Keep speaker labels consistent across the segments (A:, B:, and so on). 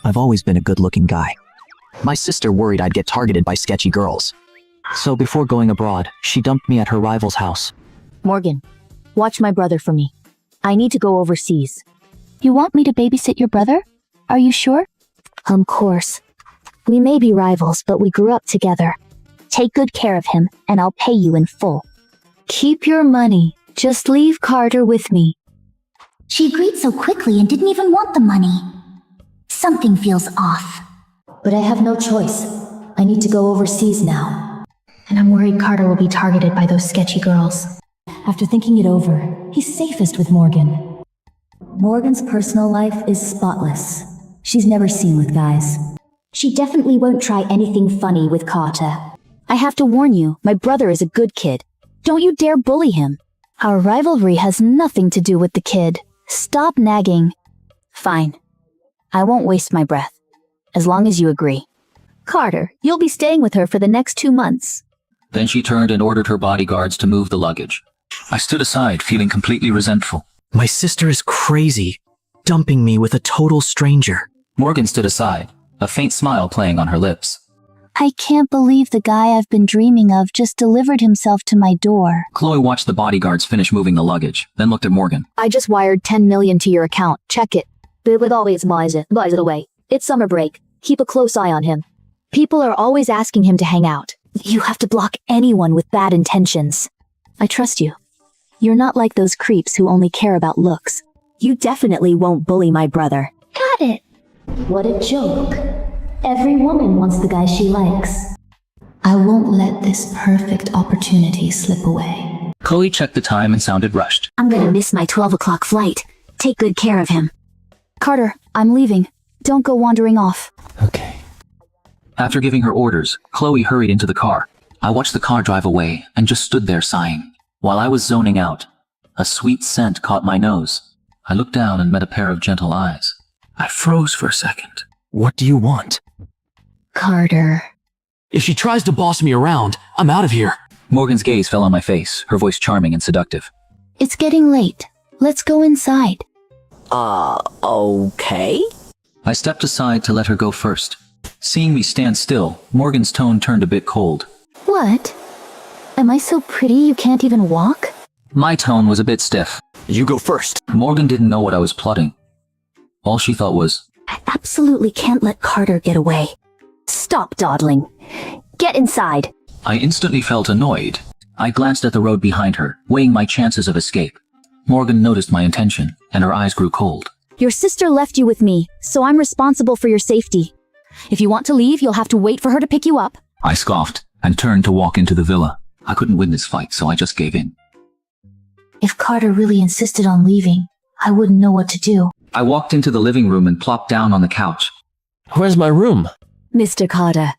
A: I've always been a good-looking guy. My sister worried I'd get targeted by sketchy girls. So before going abroad, she dumped me at her rival's house.
B: Morgan, watch my brother for me. I need to go overseas. You want me to babysit your brother? Are you sure? Of course. We may be rivals, but we grew up together. Take good care of him, and I'll pay you in full. Keep your money. Just leave Carter with me.
C: She agreed so quickly and didn't even want the money. Something feels off.
B: But I have no choice. I need to go overseas now. And I'm worried Carter will be targeted by those sketchy girls. After thinking it over, he's safest with Morgan. Morgan's personal life is spotless. She's never seen with guys.
C: She definitely won't try anything funny with Carter.
B: I have to warn you, my brother is a good kid. Don't you dare bully him. Our rivalry has nothing to do with the kid. Stop nagging. Fine. I won't waste my breath. As long as you agree. Carter, you'll be staying with her for the next 2 months.
D: Then she turned and ordered her bodyguards to move the luggage. I stood aside, feeling completely resentful.
A: My sister is crazy, dumping me with a total stranger.
D: Morgan stood aside, a faint smile playing on her lips.
B: I can't believe the guy I've been dreaming of just delivered himself to my door.
D: Chloe watched the bodyguards finish moving the luggage, then looked at Morgan.
B: I just wired $10 million to your account. Check it. But always buys it away. It's summer break. Keep a close eye on him. People are always asking him to hang out. You have to block anyone with bad intentions. I trust you. You're not like those creeps who only care about looks. You definitely won't bully my brother.
C: Got it. What a joke. Every woman wants the guy she likes.
B: I won't let this perfect opportunity slip away.
D: Chloe checked the time and sounded rushed.
C: I'm gonna miss my 12 o'clock flight. Take good care of him.
B: Carter, I'm leaving. Don't go wandering off.
D: Okay. After giving her orders, Chloe hurried into the car. I watched the car drive away and just stood there sighing. While I was zoning out, a sweet scent caught my nose. I looked down and met a pair of gentle eyes. I froze for a second.
A: What do you want?
B: Carter.
E: If she tries to boss me around, I'm out of here.
D: Morgan's gaze fell on my face, her voice charming and seductive.
B: It's getting late. Let's go inside.
A: Okay?
D: I stepped aside to let her go first. Seeing me stand still, Morgan's tone turned a bit cold.
B: What? Am I so pretty you can't even walk?
D: My tone was a bit stiff.
A: You go first.
D: Morgan didn't know what I was plotting. All she thought was,
B: I absolutely can't let Carter get away. Stop dawdling. Get inside.
D: I instantly felt annoyed. I glanced at the road behind her, weighing my chances of escape. Morgan noticed my intention, and her eyes grew cold.
B: Your sister left you with me, so I'm responsible for your safety. If you want to leave, you'll have to wait for her to pick you up.
D: I scoffed, and turned to walk into the villa. I couldn't win this fight, so I just gave in.
B: If Carter really insisted on leaving, I wouldn't know what to do.
D: I walked into the living room and plopped down on the couch.
E: Where's my room?
B: Mr. Carter,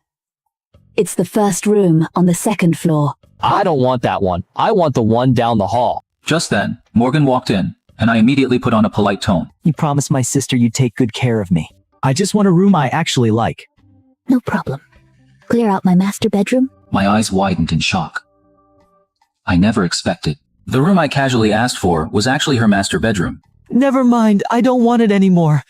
B: it's the first room on the 2nd floor.
E: I don't want that one. I want the one down the hall.
D: Just then, Morgan walked in, and I immediately put on a polite tone.
A: You promised my sister you'd take good care of me. I just want a room I actually like.
B: No problem. Clear out my master bedroom?
D: My eyes widened in shock. I never expected. The room I casually asked for was actually her master bedroom.
A: Never mind, I don't want it anymore.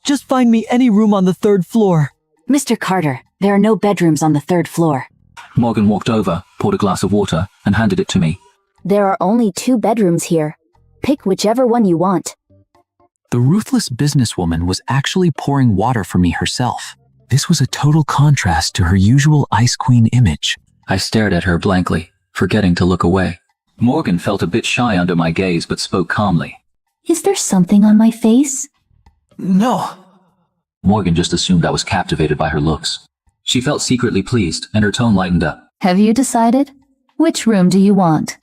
A: Just find me any room on the 3rd floor.
B: Mr. Carter, there are no bedrooms on the 3rd floor.
D: Morgan walked over, poured a glass of water, and handed it to me.
B: There are only 2 bedrooms here. Pick whichever one you want.
A: The ruthless businesswoman was actually pouring water for me herself. This was a total contrast to her usual Ice Queen image.
D: I stared at her blankly, forgetting to look away. Morgan felt a bit shy under my gaze but spoke calmly.
B: Is there something on my face?
A: No.
D: Morgan just assumed I was captivated by her looks. She felt secretly pleased, and her tone lightened up.
B: Have you decided? Which room do you want?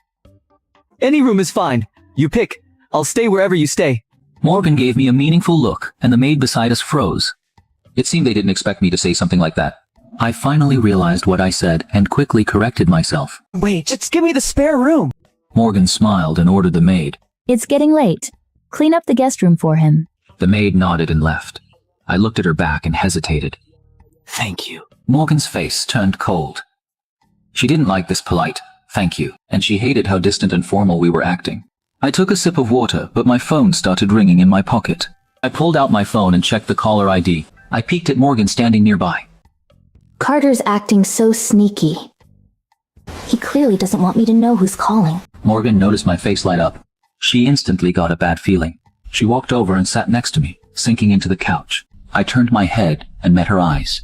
A: Any room is fine. You pick. I'll stay wherever you stay.
D: Morgan gave me a meaningful look, and the maid beside us froze. It seemed they didn't expect me to say something like that. I finally realized what I said and quickly corrected myself.
A: Wait, just give me the spare room.
D: Morgan smiled and ordered the maid.
B: It's getting late. Clean up the guest room for him.
D: The maid nodded and left. I looked at her back and hesitated.
A: Thank you.
D: Morgan's face turned cold. She didn't like this polite thank you, and she hated how distant and formal we were acting. I took a sip of water, but my phone started ringing in my pocket. I pulled out my phone and checked the caller ID. I peeked at Morgan standing nearby.
B: Carter's acting so sneaky. He clearly doesn't want me to know who's calling.
D: Morgan noticed my face light up. She instantly got a bad feeling. She walked over and sat next to me, sinking into the couch. I turned my head and met her eyes.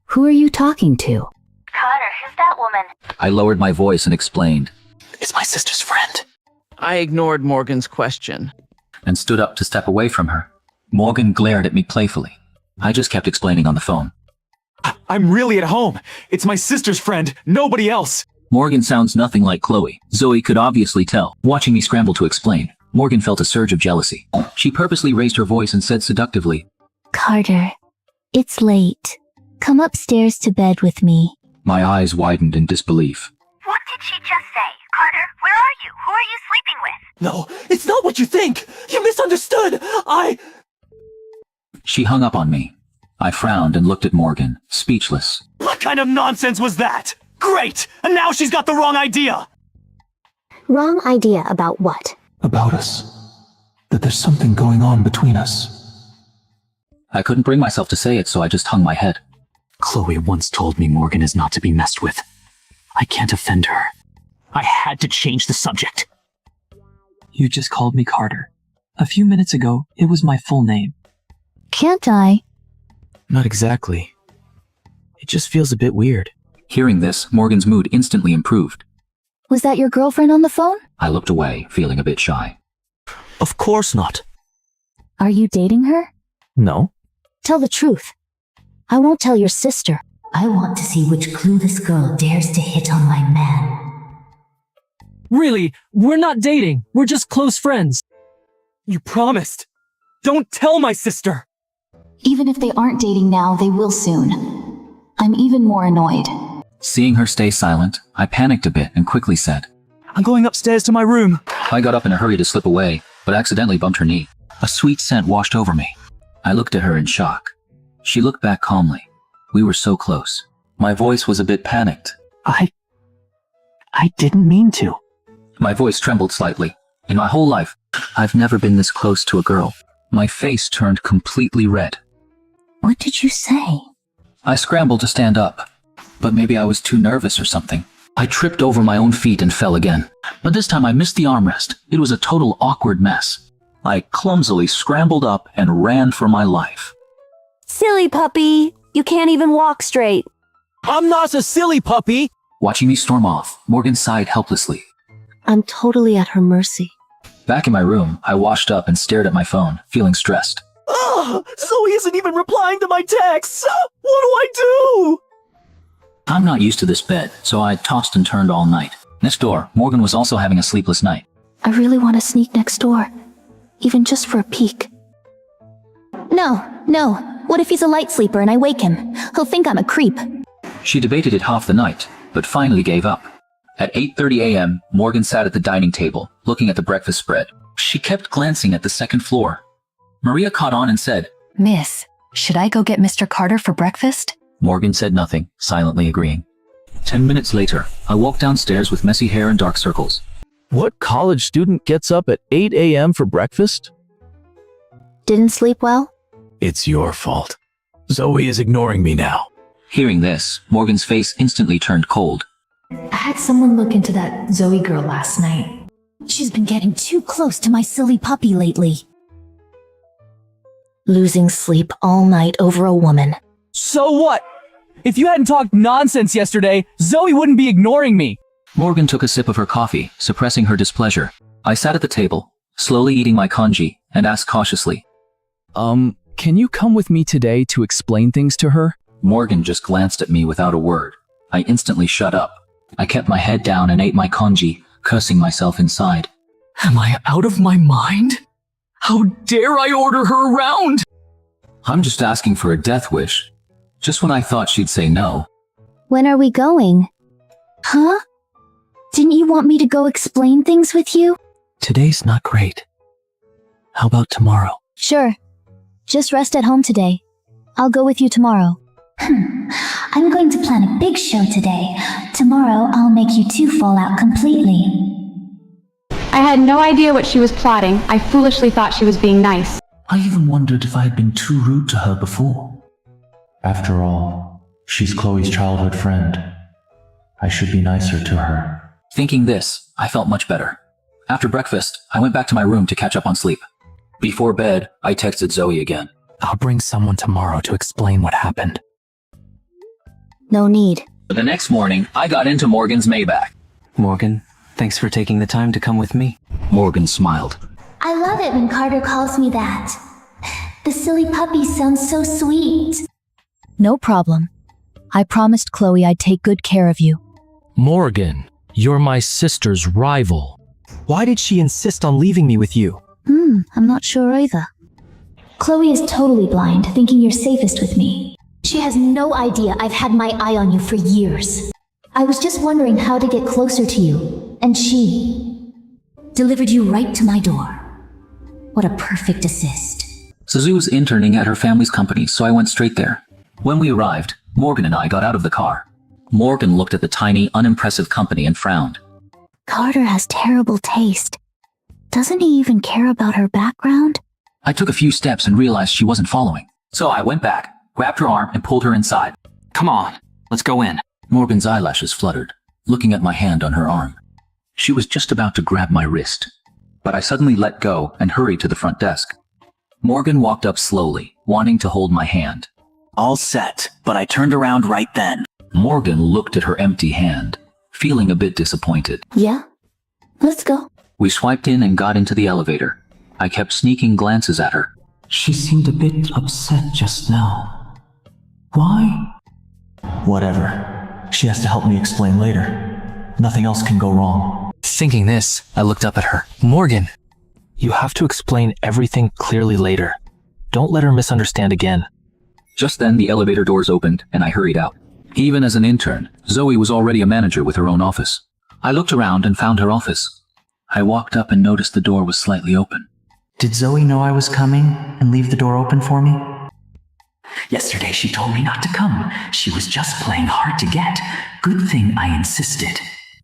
B: Who are you talking to?
C: Carter, who's that woman?
D: I lowered my voice and explained,
E: It's my sister's friend.
F: I ignored Morgan's question.
D: and stood up to step away from her. Morgan glared at me playfully. I just kept explaining on the phone.
G: I'm really at home. It's my sister's friend, nobody else.
D: Morgan sounds nothing like Chloe. Zoe could obviously tell. Watching me scramble to explain, Morgan felt a surge of jealousy. She purposely raised her voice and said seductively,
C: Carter, it's late. Come upstairs to bed with me.
D: My eyes widened in disbelief.
C: What did she just say? Carter, where are you? Who are you sleeping with?
E: No, it's not what you think. You misunderstood.
D: She hung up on me. I frowned and looked at Morgan, speechless.
G: What kind of nonsense was that? Great! And now she's got the wrong idea!
B: Wrong idea about what?
A: About us. That there's something going on between us.
D: I couldn't bring myself to say it, so I just hung my head.
A: Chloe once told me Morgan is not to be messed with. I can't offend her.
E: I had to change the subject.
A: You just called me Carter. A few minutes ago, it was my full name.
B: Can't I?
E: Not exactly. It just feels a bit weird.
D: Hearing this, Morgan's mood instantly improved.
B: Was that your girlfriend on the phone?
D: I looked away, feeling a bit shy.
E: Of course not.
B: Are you dating her?
E: No.
B: Tell the truth. I won't tell your sister.
C: I want to see which clueless girl dares to hit on my man.
H: Really, we're not dating. We're just close friends.
G: You promised. Don't tell my sister!
B: Even if they aren't dating now, they will soon. I'm even more annoyed.
D: Seeing her stay silent, I panicked a bit and quickly said,
G: I'm going upstairs to my room.
D: I got up in a hurry to slip away, but accidentally bumped her knee. A sweet scent washed over me. I looked at her in shock. She looked back calmly. We were so close. My voice was a bit panicked.
A: I didn't mean to.
D: My voice trembled slightly. In my whole life, I've never been this close to a girl. My face turned completely red.
C: What did you say?
D: I scrambled to stand up, but maybe I was too nervous or something. I tripped over my own feet and fell again. But this time I missed the armrest. It was a total awkward mess. I clumsily scrambled up and ran for my life.
B: Silly puppy! You can't even walk straight.
H: I'm not a silly puppy.
D: Watching me storm off, Morgan sighed helplessly.
B: I'm totally at her mercy.
D: Back in my room, I washed up and stared at my phone, feeling stressed.
G: Ugh! Zoe isn't even replying to my texts! What do I do?
D: I'm not used to this bed, so I tossed and turned all night. Next door, Morgan was also having a sleepless night.
B: I really want to sneak next door. Even just for a peek. No. What if he's a light sleeper and I wake him? He'll think I'm a creep.
D: She debated it half the night, but finally gave up. At 8:30 a.m., Morgan sat at the dining table, looking at the breakfast spread. She kept glancing at the second floor. Maria caught on and said,
I: Miss, should I go get Mr. Carter for breakfast?
D: Morgan said nothing, silently agreeing. 10 minutes later, I walked downstairs with messy hair and dark circles.
E: What college student gets up at 8 a.m. for breakfast?
B: Didn't sleep well?
E: It's your fault. Zoe is ignoring me now.
D: Hearing this, Morgan's face instantly turned cold.
I: I had someone look into that Zoe girl last night.
C: She's been getting too close to my silly puppy lately.
B: Losing sleep all night over a woman.
H: So what? If you hadn't talked nonsense yesterday, Zoe wouldn't be ignoring me.
D: Morgan took a sip of her coffee, suppressing her displeasure. I sat at the table, slowly eating my congee, and asked cautiously,
E: Can you come with me today to explain things to her?
D: Morgan just glanced at me without a word. I instantly shut up. I kept my head down and ate my congee, cursing myself inside.
E: Am I out of my mind? How dare I order her around?
D: I'm just asking for a death wish. Just when I thought she'd say no.
B: When are we going?
C: Huh? Didn't you want me to go explain things with you?
A: Today's not great. How about tomorrow?
B: Sure. Just rest at home today. I'll go with you tomorrow.
C: I'm going to plan a big show today. Tomorrow, I'll make you two fall out completely.
J: I had no idea what she was plotting. I foolishly thought she was being nice.
A: I even wondered if I had been too rude to her before.
K: After all, she's Chloe's childhood friend. I should be nicer to her.
D: Thinking this, I felt much better. After breakfast, I went back to my room to catch up on sleep. Before bed, I texted Zoe again.
A: I'll bring someone tomorrow to explain what happened.
B: No need.
D: The next morning, I got into Morgan's Maybach.
L: Morgan, thanks for taking the time to come with me.
D: Morgan smiled.
C: I love it when Carter calls me that. The silly puppy sounds so sweet.
B: No problem. I promised Chloe I'd take good care of you.
E: Morgan, you're my sister's rival.
G: Why did she insist on leaving me with you?
B: I'm not sure either.
C: Chloe is totally blind, thinking you're safest with me. She has no idea I've had my eye on you for years. I was just wondering how to get closer to you, and she delivered you right to my door. What a perfect assist.
D: Suzu was interning at her family's company, so I went straight there. When we arrived, Morgan and I got out of the car. Morgan looked at the tiny, unimpressive company and frowned.
B: Carter has terrible taste. Doesn't he even care about her background?
D: I took a few steps and realized she wasn't following. So I went back, grabbed her arm, and pulled her inside.
A: Come on, let's go in.
D: Morgan's eyelashes fluttered, looking at my hand on her arm. She was just about to grab my wrist, but I suddenly let go and hurried to the front desk. Morgan walked up slowly, wanting to hold my hand.
G: All set, but I turned around right then.
D: Morgan looked at her empty hand, feeling a bit disappointed.
B: Yeah? Let's go.
D: We swiped in and got into the elevator. I kept sneaking glances at her.
A: She seemed a bit upset just now. Why?
K: Whatever. She has to help me explain later. Nothing else can go wrong.
A: Thinking this, I looked up at her. Morgan, you have to explain everything clearly later. Don't let her misunderstand again.
D: Just then, the elevator doors opened, and I hurried out. Even as an intern, Zoe was already a manager with her own office. I looked around and found her office. I walked up and noticed the door was slightly open.
L: Did Zoe know I was coming and leave the door open for me?
A: Yesterday she told me not to come. She was just playing hard to get. Good thing I insisted.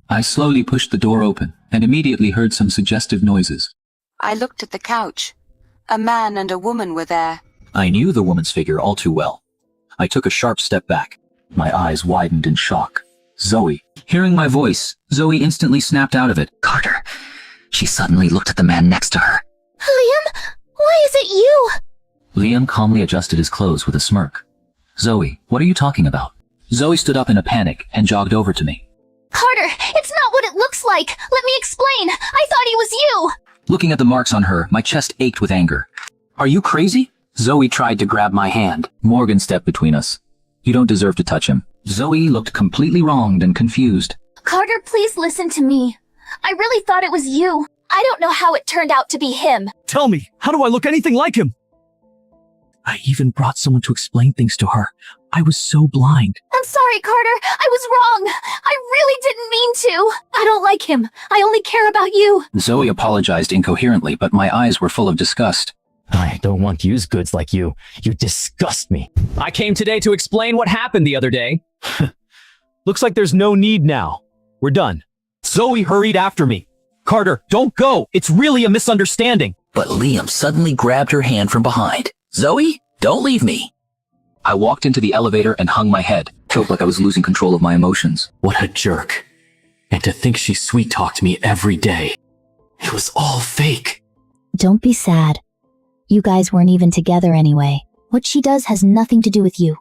D: I slowly pushed the door open and immediately heard some suggestive noises.
M: I looked at the couch. A man and a woman were there.
D: I knew the woman's figure all too well. I took a sharp step back. My eyes widened in shock. Zoe. Hearing my voice, Zoe instantly snapped out of it.
A: Carter. She suddenly looked at the man next to her.
C: Liam, why is it you?
D: Liam calmly adjusted his clothes with a smirk. Zoe, what are you talking about? Zoe stood up in a panic and jogged over to me.
C: Carter, it's not what it looks like. Let me explain. I thought he was you.
D: Looking at the marks on her, my chest ached with anger. Are you crazy? Zoe tried to grab my hand. Morgan stepped between us. You don't deserve to touch him. Zoe looked completely wronged and confused.
C: Carter, please listen to me. I really thought it was you. I don't know how it turned out to be him.
G: Tell me, how do I look anything like him? I even brought someone to explain things to her. I was so blind.
C: I'm sorry, Carter. I was wrong. I really didn't mean to. I don't like him. I only care about you.
D: Zoe apologized incoherently, but my eyes were full of disgust.
H: I don't want used goods like you. You disgust me. I came today to explain what happened the other day.
G: Looks like there's no need now. We're done. Zoe hurried after me. Carter, don't go. It's really a misunderstanding.
D: But Liam suddenly grabbed her hand from behind. Zoe, don't leave me. I walked into the elevator and hung my head. Felt like I was losing control of my emotions.
A: What a jerk. And to think she sweet-talked me every day. It was all fake.
B: Don't be sad. You guys weren't even together anyway. What she does has nothing to do with you.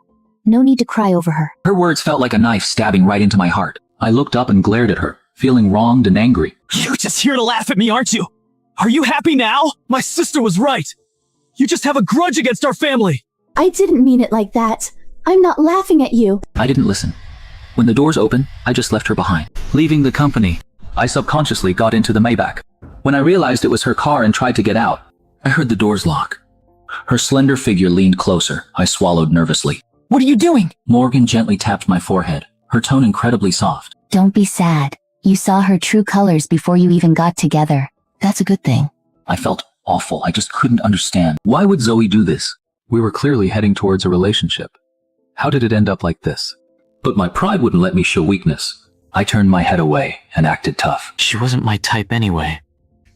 B: No need to cry over her.
D: Her words felt like a knife stabbing right into my heart. I looked up and glared at her, feeling wronged and angry.
G: You're just here to laugh at me, aren't you? Are you happy now? My sister was right. You just have a grudge against our family.
B: I didn't mean it like that. I'm not laughing at you.
D: I didn't listen. When the doors opened, I just left her behind. Leaving the company, I subconsciously got into the Maybach. When I realized it was her car and tried to get out, I heard the doors lock. Her slender figure leaned closer. I swallowed nervously.
E: What are you doing?
D: Morgan gently tapped my forehead, her tone incredibly soft.
B: Don't be sad. You saw her true colors before you even got together. That's a good thing.
D: I felt awful. I just couldn't understand. Why would Zoe do this? We were clearly heading towards a relationship. How did it end up like this? But my pride wouldn't let me show weakness. I turned my head away and acted tough.
A: She wasn't my type anyway.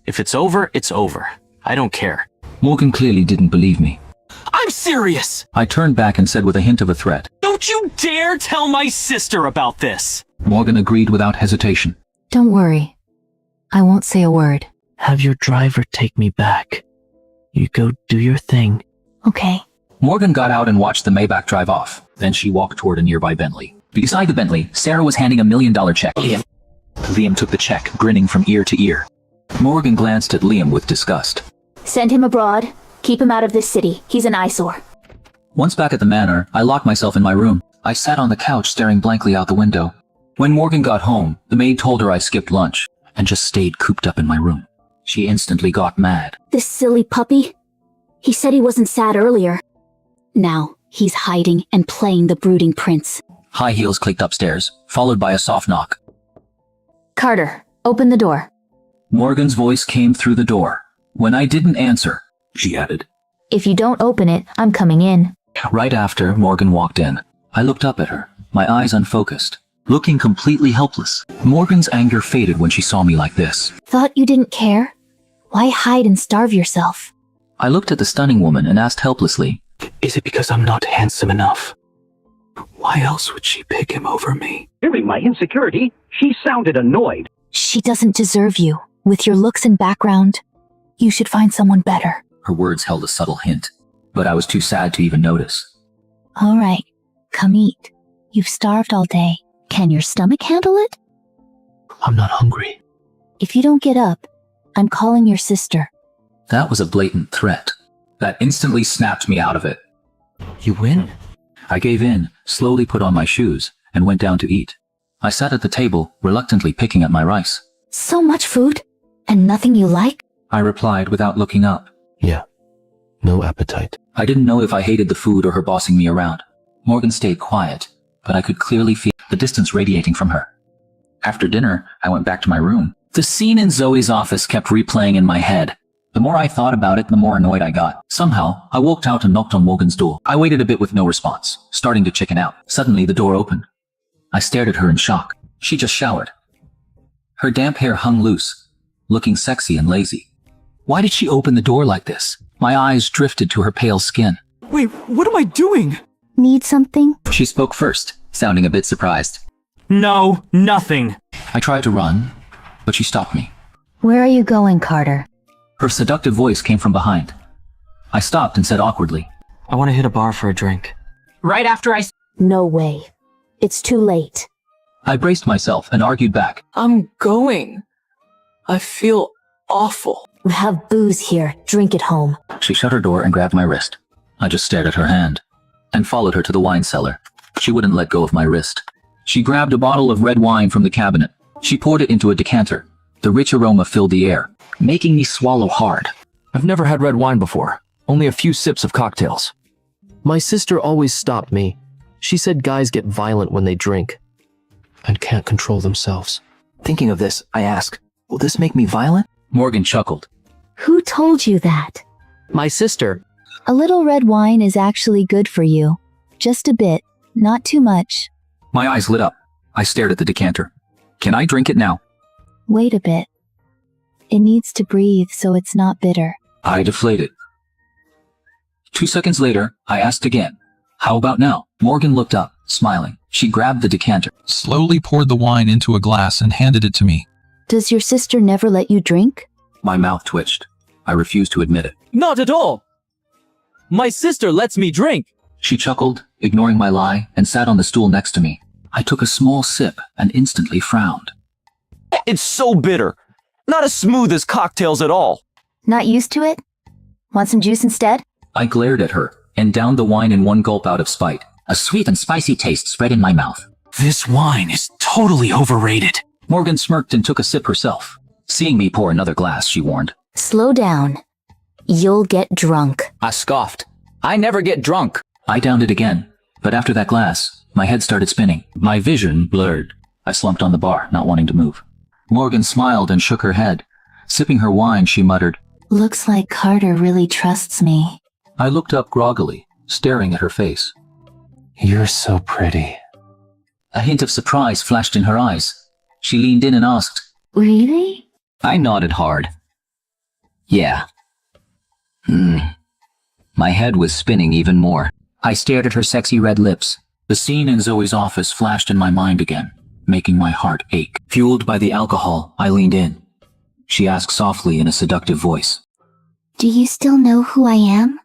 A: If it's over, it's over. I don't care.
D: Morgan clearly didn't believe me.
E: I'm serious!
D: I turned back and said with a hint of a threat.
E: Don't you dare tell my sister about this!
D: Morgan agreed without hesitation.
I: Don't worry. I won't say a word.
L: Have your driver take me back. You go do your thing.
I: Okay.
D: Morgan got out and watched the Maybach drive off. Then she walked toward a nearby Bentley. Beside the Bentley, Sarah was handing $1 million check. Liam took the check, grinning from ear to ear. Morgan glanced at Liam with disgust.
B: Send him abroad. Keep him out of this city. He's an eyesore.
D: Once back at the manor, I locked myself in my room. I sat on the couch staring blankly out the window. When Morgan got home, the maid told her I skipped lunch and just stayed cooped up in my room. She instantly got mad.
B: This silly puppy. He said he wasn't sad earlier. Now, he's hiding and playing the brooding prince.
D: High heels clicked upstairs, followed by a soft knock.
B: Carter, open the door.
D: Morgan's voice came through the door. When I didn't answer, she added,
B: If you don't open it, I'm coming in.
D: Right after Morgan walked in, I looked up at her, my eyes unfocused, looking completely helpless. Morgan's anger faded when she saw me like this.
B: Thought you didn't care? Why hide and starve yourself?
D: I looked at the stunning woman and asked helplessly,
K: Is it because I'm not handsome enough? Why else would she pick him over me?
N: Hearing my insecurity, she sounded annoyed.
B: She doesn't deserve you. With your looks and background, you should find someone better.
D: Her words held a subtle hint, but I was too sad to even notice.
B: All right, come eat. You've starved all day. Can your stomach handle it?
K: I'm not hungry.
B: If you don't get up, I'm calling your sister.
D: That was a blatant threat. That instantly snapped me out of it.
K: You win?
D: I gave in, slowly put on my shoes, and went down to eat. I sat at the table, reluctantly picking at my rice.
B: So much food, and nothing you like?
D: I replied without looking up.
K: Yeah. No appetite.
D: I didn't know if I hated the food or her bossing me around. Morgan stayed quiet, but I could clearly feel the distance radiating from her. After dinner, I went back to my room. The scene in Zoe's office kept replaying in my head. The more I thought about it, the more annoyed I got. Somehow, I walked out and knocked on Morgan's door. I waited a bit with no response, starting to chicken out. Suddenly, the door opened. I stared at her in shock. She just showered. Her damp hair hung loose, looking sexy and lazy. Why did she open the door like this? My eyes drifted to her pale skin.
E: Wait, what am I doing?
B: Need something?
D: She spoke first, sounding a bit surprised.
E: No, nothing.
D: I tried to run, but she stopped me.
B: Where are you going, Carter?
D: Her seductive voice came from behind. I stopped and said awkwardly,
L: I want to hit a bar for a drink.
H: Right after I...
B: No way. It's too late.
D: I braced myself and argued back.
F: I'm going. I feel awful.
B: We have booze here. Drink at home.
D: She shut her door and grabbed my wrist. I just stared at her hand and followed her to the wine cellar. She wouldn't let go of my wrist. She grabbed a bottle of red wine from the cabinet. She poured it into a decanter. The rich aroma filled the air, making me swallow hard.
G: I've never had red wine before. Only a few sips of cocktails.
O: My sister always stopped me. She said guys get violent when they drink and can't control themselves.
K: Thinking of this, I ask, will this make me violent?
D: Morgan chuckled.
B: Who told you that?
O: My sister.
B: A little red wine is actually good for you. Just a bit, not too much.
D: My eyes lit up. I stared at the decanter. Can I drink it now?
B: Wait a bit. It needs to breathe so it's not bitter.
D: I deflated. 2 seconds later, I asked again. How about now? Morgan looked up, smiling. She grabbed the decanter,
P: slowly poured the wine into a glass and handed it to me.
B: Does your sister never let you drink?
D: My mouth twitched. I refused to admit it.
H: Not at all. My sister lets me drink.
D: She chuckled, ignoring my lie, and sat on the stool next to me. I took a small sip and instantly frowned.
H: It's so bitter. Not as smooth as cocktails at all.
B: Not used to it? Want some juice instead?
D: I glared at her and downed the wine in one gulp out of spite. A sweet and spicy taste spread in my mouth.
E: This wine is totally overrated.
D: Morgan smirked and took a sip herself. Seeing me pour another glass, she warned.
B: Slow down. You'll get drunk.
H: I scoffed. I never get drunk.
D: I downed it again, but after that glass, my head started spinning. My vision blurred. I slumped on the bar, not wanting to move. Morgan smiled and shook her head. Sipping her wine, she muttered,
B: Looks like Carter really trusts me.
D: I looked up groggily, staring at her face.
K: You're so pretty.
D: A hint of surprise flashed in her eyes. She leaned in and asked,
B: Really?
D: I nodded hard. Yeah. My head was spinning even more. I stared at her sexy red lips. The scene in Zoe's office flashed in my mind again, making my heart ache. Fueled by the alcohol, I leaned in. She asked softly in a seductive voice.
C: Do you still know who I am?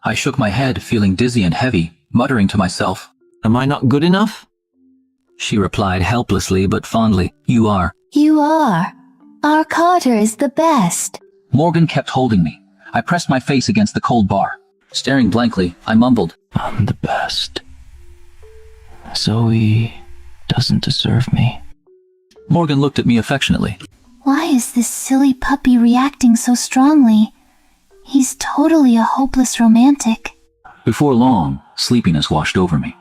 D: I shook my head, feeling dizzy and heavy, muttering to myself,
L: Am I not good enough?
D: She replied helplessly but fondly, You are.
C: You are. Our Carter is the best.
D: Morgan kept holding me. I pressed my face against the cold bar. Staring blankly, I mumbled,
L: I'm the best. Zoe doesn't deserve me.
D: Morgan looked at me affectionately.
C: Why is this silly puppy reacting so strongly? He's totally a hopeless romantic.
D: Before long, sleepiness washed over me.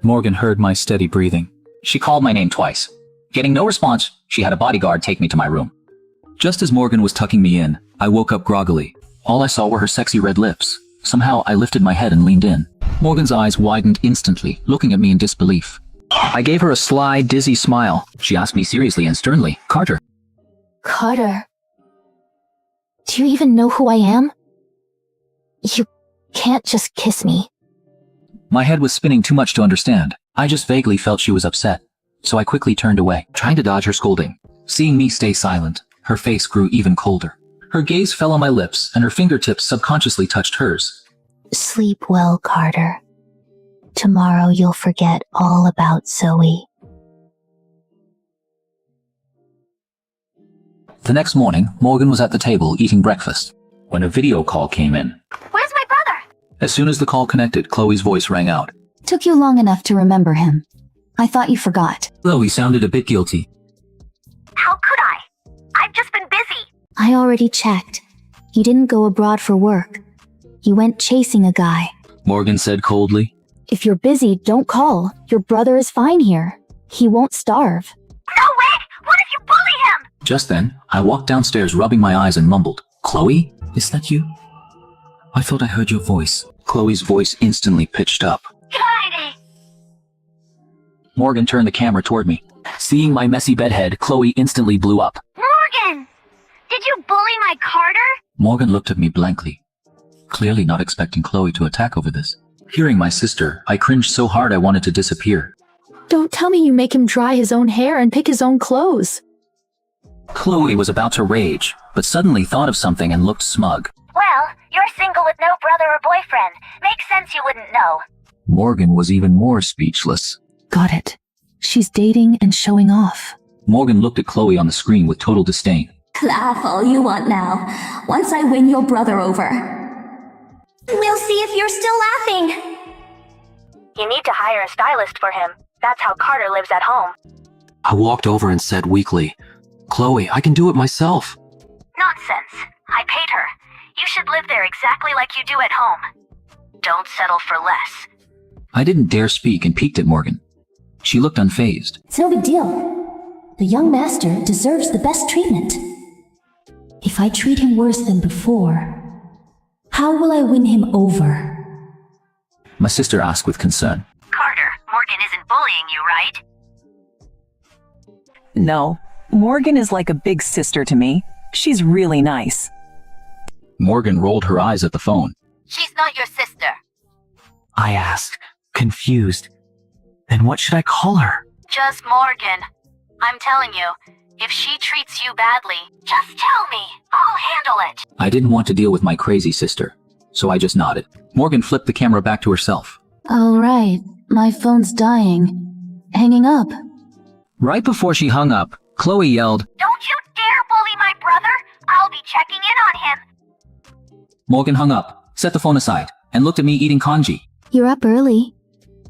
D: Morgan heard my steady breathing. She called my name twice. Getting no response, she had a bodyguard take me to my room. Just as Morgan was tucking me in, I woke up groggily. All I saw were her sexy red lips. Somehow, I lifted my head and leaned in. Morgan's eyes widened instantly, looking at me in disbelief. I gave her a sly, dizzy smile. She asked me seriously and sternly, Carter.
B: Carter. Do you even know who I am? You can't just kiss me.
D: My head was spinning too much to understand. I just vaguely felt she was upset. So I quickly turned away, trying to dodge her scolding. Seeing me stay silent, her face grew even colder. Her gaze fell on my lips, and her fingertips subconsciously touched hers.
B: Sleep well, Carter. Tomorrow you'll forget all about Zoe.
D: The next morning, Morgan was at the table eating breakfast when a video call came in.
C: Where's my brother?
D: As soon as the call connected, Chloe's voice rang out.
B: Took you long enough to remember him. I thought you forgot.
D: Chloe sounded a bit guilty.
C: How could I? I've just been busy.
B: I already checked. You didn't go abroad for work. You went chasing a guy.
D: Morgan said coldly.
B: If you're busy, don't call. Your brother is fine here. He won't starve.
C: No way! What if you bully him?
D: Just then, I walked downstairs rubbing my eyes and mumbled, Chloe, is that you? I thought I heard your voice. Chloe's voice instantly pitched up.
C: Heidi!
D: Morgan turned the camera toward me. Seeing my messy bedhead, Chloe instantly blew up.
C: Morgan! Did you bully my Carter?
D: Morgan looked at me blankly, clearly not expecting Chloe to attack over this. Hearing my sister, I cringed so hard I wanted to disappear.
B: Don't tell me you make him dry his own hair and pick his own clothes.
D: Chloe was about to rage, but suddenly thought of something and looked smug.
C: Well, you're single with no brother or boyfriend. Makes sense you wouldn't know.
D: Morgan was even more speechless.
I: Got it. She's dating and showing off.
D: Morgan looked at Chloe on the screen with total disdain.
C: Laugh all you want now. Once I win your brother over, we'll see if you're still laughing. You need to hire a stylist for him. That's how Carter lives at home.
O: I walked over and said weakly, Chloe, I can do it myself.
C: Nonsense. I paid her. You should live there exactly like you do at home. Don't settle for less.
D: I didn't dare speak and peeked at Morgan. She looked unfazed.
C: It's no big deal. The young master deserves the best treatment. If I treat him worse than before, how will I win him over?
D: My sister asked with concern.
C: Carter, Morgan isn't bullying you, right?
Q: No. Morgan is like a big sister to me. She's really nice.
D: Morgan rolled her eyes at the phone.
C: She's not your sister.
L: I asked, confused. Then what should I call her?
C: Just Morgan. I'm telling you, if she treats you badly, just tell me. I'll handle it.
D: I didn't want to deal with my crazy sister, so I just nodded. Morgan flipped the camera back to herself.
B: All right, my phone's dying. Hanging up.
D: Right before she hung up, Chloe yelled,
C: Don't you dare bully my brother! I'll be checking in on him!
D: Morgan hung up, set the phone aside, and looked at me eating congee.
B: You're up early.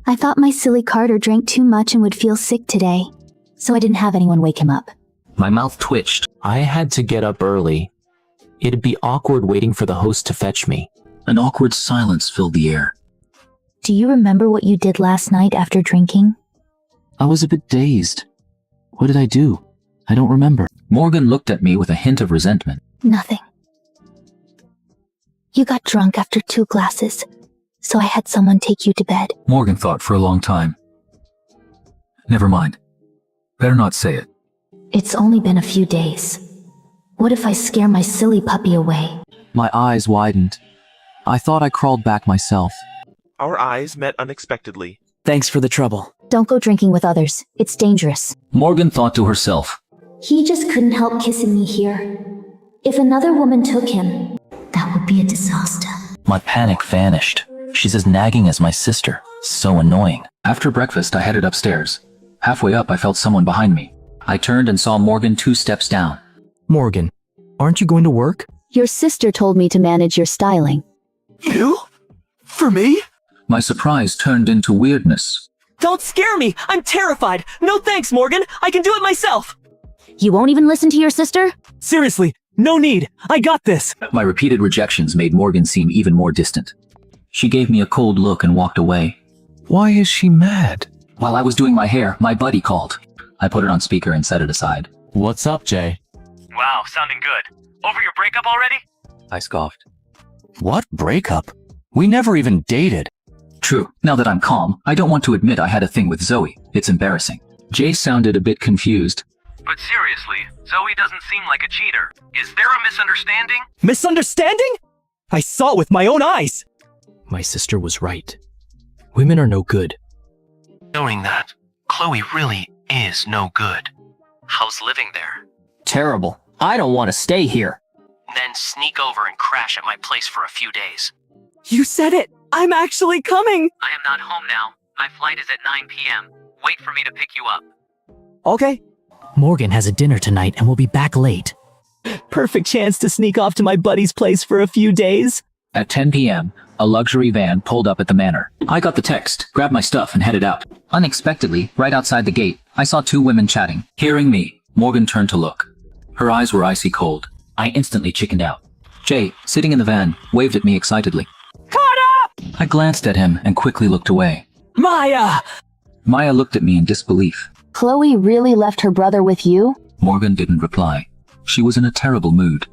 B: I thought my silly Carter drank too much and would feel sick today, so I didn't have anyone wake him up.
D: My mouth twitched.
L: I had to get up early. It'd be awkward waiting for the host to fetch me.
D: An awkward silence filled the air.
B: Do you remember what you did last night after drinking?
O: I was a bit dazed. What did I do? I don't remember.
D: Morgan looked at me with a hint of resentment.
B: Nothing. You got drunk after 2 glasses, so I had someone take you to bed.
D: Morgan thought for a long time. Never mind. Better not say it.
B: It's only been a few days. What if I scare my silly puppy away?
O: My eyes widened.
A: I thought I crawled back myself.
R: Our eyes met unexpectedly.
E: Thanks for the trouble.
B: Don't go drinking with others. It's dangerous.
D: Morgan thought to herself.
C: He just couldn't help kissing me here. If another woman took him, that would be a disaster.
D: My panic vanished. She's as nagging as my sister. So annoying. After breakfast, I headed upstairs. Halfway up, I felt someone behind me. I turned and saw Morgan 2 steps down.
O: Morgan, aren't you going to work?
B: Your sister told me to manage your styling.
E: You? For me?
D: My surprise turned into weirdness.
E: Don't scare me! I'm terrified! No thanks, Morgan! I can do it myself!
B: You won't even listen to your sister?
E: Seriously, no need! I got this!
D: My repeated rejections made Morgan seem even more distant. She gave me a cold look and walked away.
P: Why is she mad?
D: While I was doing my hair, my buddy called. I put it on speaker and set it aside.
G: What's up, Jay?
S: Wow, sounding good. Over your breakup already?
D: I scoffed.
G: What breakup? We never even dated.
D: True. Now that I'm calm, I don't want to admit I had a thing with Zoe. It's embarrassing. Jay sounded a bit confused.
S: But seriously, Zoe doesn't seem like a cheater. Is there a misunderstanding?
E: Misunderstanding? I saw it with my own eyes!
O: My sister was right. Women are no good.
S: Knowing that, Chloe really is no good. How's living there?
L: Terrible. I don't want to stay here.
S: Then sneak over and crash at my place for a few days.
E: You said it! I'm actually coming!
S: I am not home now. My flight is at 9 p.m. Wait for me to pick you up.
E: Okay.
L: Morgan has a dinner tonight and will be back late.
E: Perfect chance to sneak off to my buddy's place for a few days.
D: At 10 p.m., a luxury van pulled up at the manor. I got the text, grabbed my stuff, and headed out. Unexpectedly, right outside the gate, I saw 2 women chatting. Hearing me, Morgan turned to look. Her eyes were icy cold. I instantly chickened out. Jay, sitting in the van, waved at me excitedly.
E: Carter!
D: I glanced at him and quickly looked away.
E: Maya!
D: Maya looked at me in disbelief.
B: Chloe really left her brother with you?
D: Morgan didn't reply. She was in a terrible mood.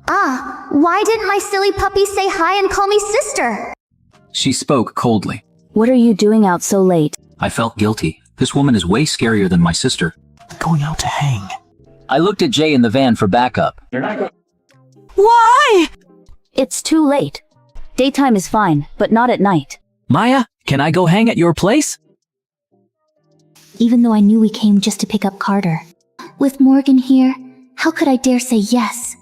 C: Ah, why didn't my silly puppy say hi and call me sister?
D: She spoke coldly.
B: What are you doing out so late?
D: I felt guilty. This woman is way scarier than my sister.
K: Going out to hang.
D: I looked at Jay in the van for backup.
E: Why?
B: It's too late. Daytime is fine, but not at night.
L: Maya, can I go hang at your place?
C: Even though I knew we came just to pick up Carter. With Morgan here, how could I dare say yes?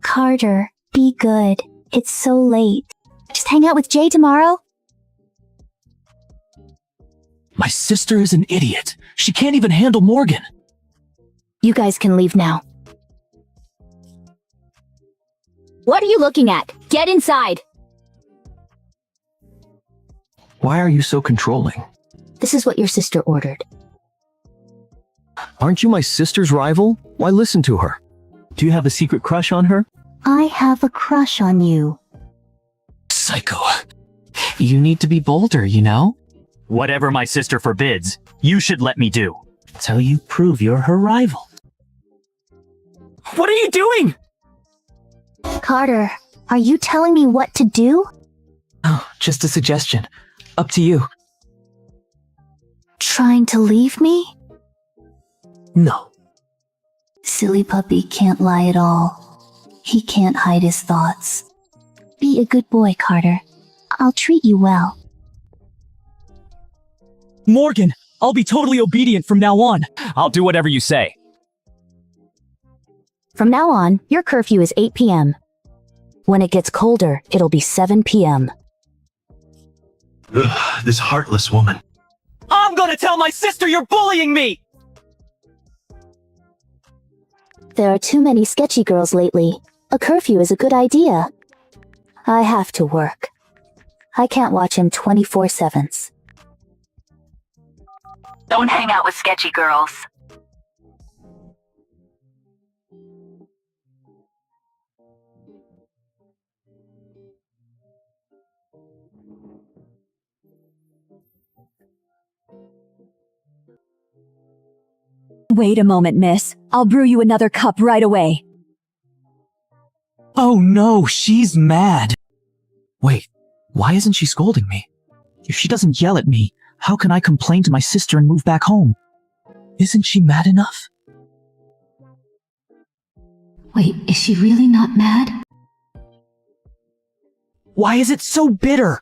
C: Carter, be good. It's so late. Just hang out with Jay tomorrow?
L: My sister is an idiot. She can't even handle Morgan.
B: You guys can leave now. What are you looking at? Get inside!
K: Why are you so controlling?
B: This is what your sister ordered.
O: Aren't you my sister's rival? Why listen to her?
G: Do you have a secret crush on her?
C: I have a crush on you.
L: Psycho. You need to be bolder, you know?
S: Whatever my sister forbids, you should let me do.
L: Till you prove you're her rival.
E: What are you doing?
C: Carter, are you telling me what to do?
L: Oh, just a suggestion. Up to you.
C: Trying to leave me?
L: No.
C: Silly puppy can't lie at all. He can't hide his thoughts. Be a good boy, Carter. I'll treat you well.
E: Morgan, I'll be totally obedient from now on. I'll do whatever you say.
B: From now on, your curfew is 8 p.m. When it gets colder, it'll be 7 p.m.
K: Ugh, this heartless woman.
E: I'm gonna tell my sister you're bullying me!
B: There are too many sketchy girls lately. A curfew is a good idea. I have to work. I can't watch him 24/7.
M: Don't hang out with sketchy girls.
B: Wait a moment, miss. I'll brew you another cup right away.
L: Oh no, she's mad. Wait, why isn't she scolding me? If she doesn't yell at me, how can I complain to my sister and move back home? Isn't she mad enough?
I: Wait, is she really not mad?
L: Why is it so bitter?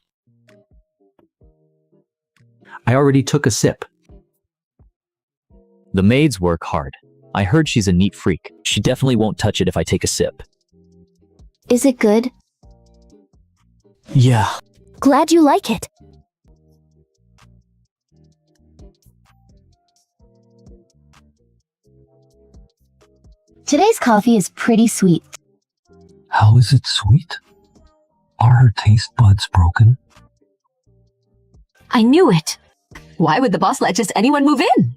G: I already took a sip. The maids work hard. I heard she's a neat freak. She definitely won't touch it if I take a sip.
B: Is it good?
L: Yeah.
B: Glad you like it. Today's coffee is pretty sweet.
A: How is it sweet? Are her taste buds broken?
T: I knew it. Why would the boss let just anyone move in?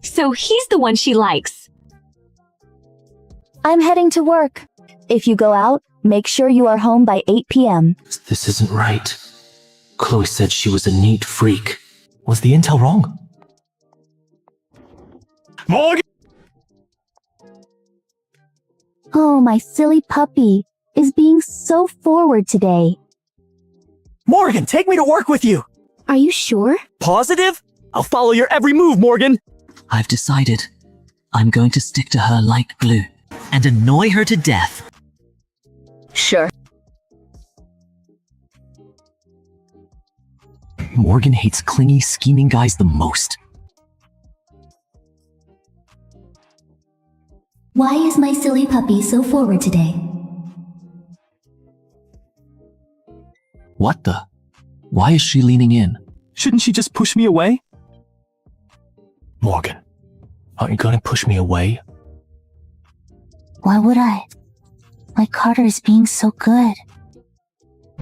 T: So he's the one she likes.
B: I'm heading to work. If you go out, make sure you are home by 8 p.m.
K: This isn't right. Chloe said she was a neat freak. Was the intel wrong?
G: Morgan!
B: Oh, my silly puppy is being so forward today.
L: Morgan, take me to work with you!
B: Are you sure?
L: Positive? I'll follow your every move, Morgan!
A: I've decided. I'm going to stick to her like glue and annoy her to death.
B: Sure.
A: Morgan hates clingy, scheming guys the most.
C: Why is my silly puppy so forward today?
A: What the? Why is she leaning in?
L: Shouldn't she just push me away?
K: Morgan, aren't you gonna push me away?
C: Why would I? My Carter is being so good.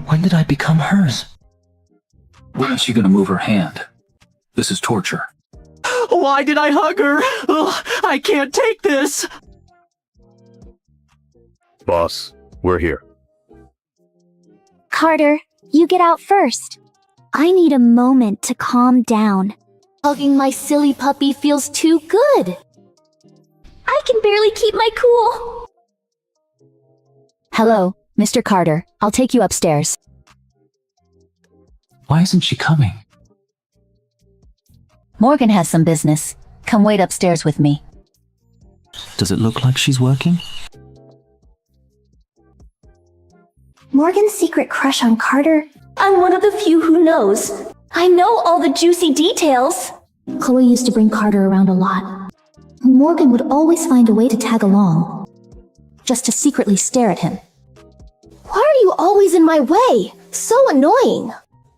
K: When did I become hers?
D: When is she gonna move her hand? This is torture.
L: Why did I hug her? Ugh, I can't take this!
U: Boss, we're here.
B: Carter, you get out first. I need a moment to calm down. Hugging my silly puppy feels too good.
C: I can barely keep my cool.
B: Hello, Mr. Carter. I'll take you upstairs.
D: Why isn't she coming?
B: Morgan has some business. Come wait upstairs with me.
A: Does it look like she's working?
C: Morgan's secret crush on Carter? I'm one of the few who knows. I know all the juicy details. Chloe used to bring Carter around a lot. Morgan would always find a way to tag along,
B: Just to secretly stare at him.
C: Why are you always in my way? So annoying.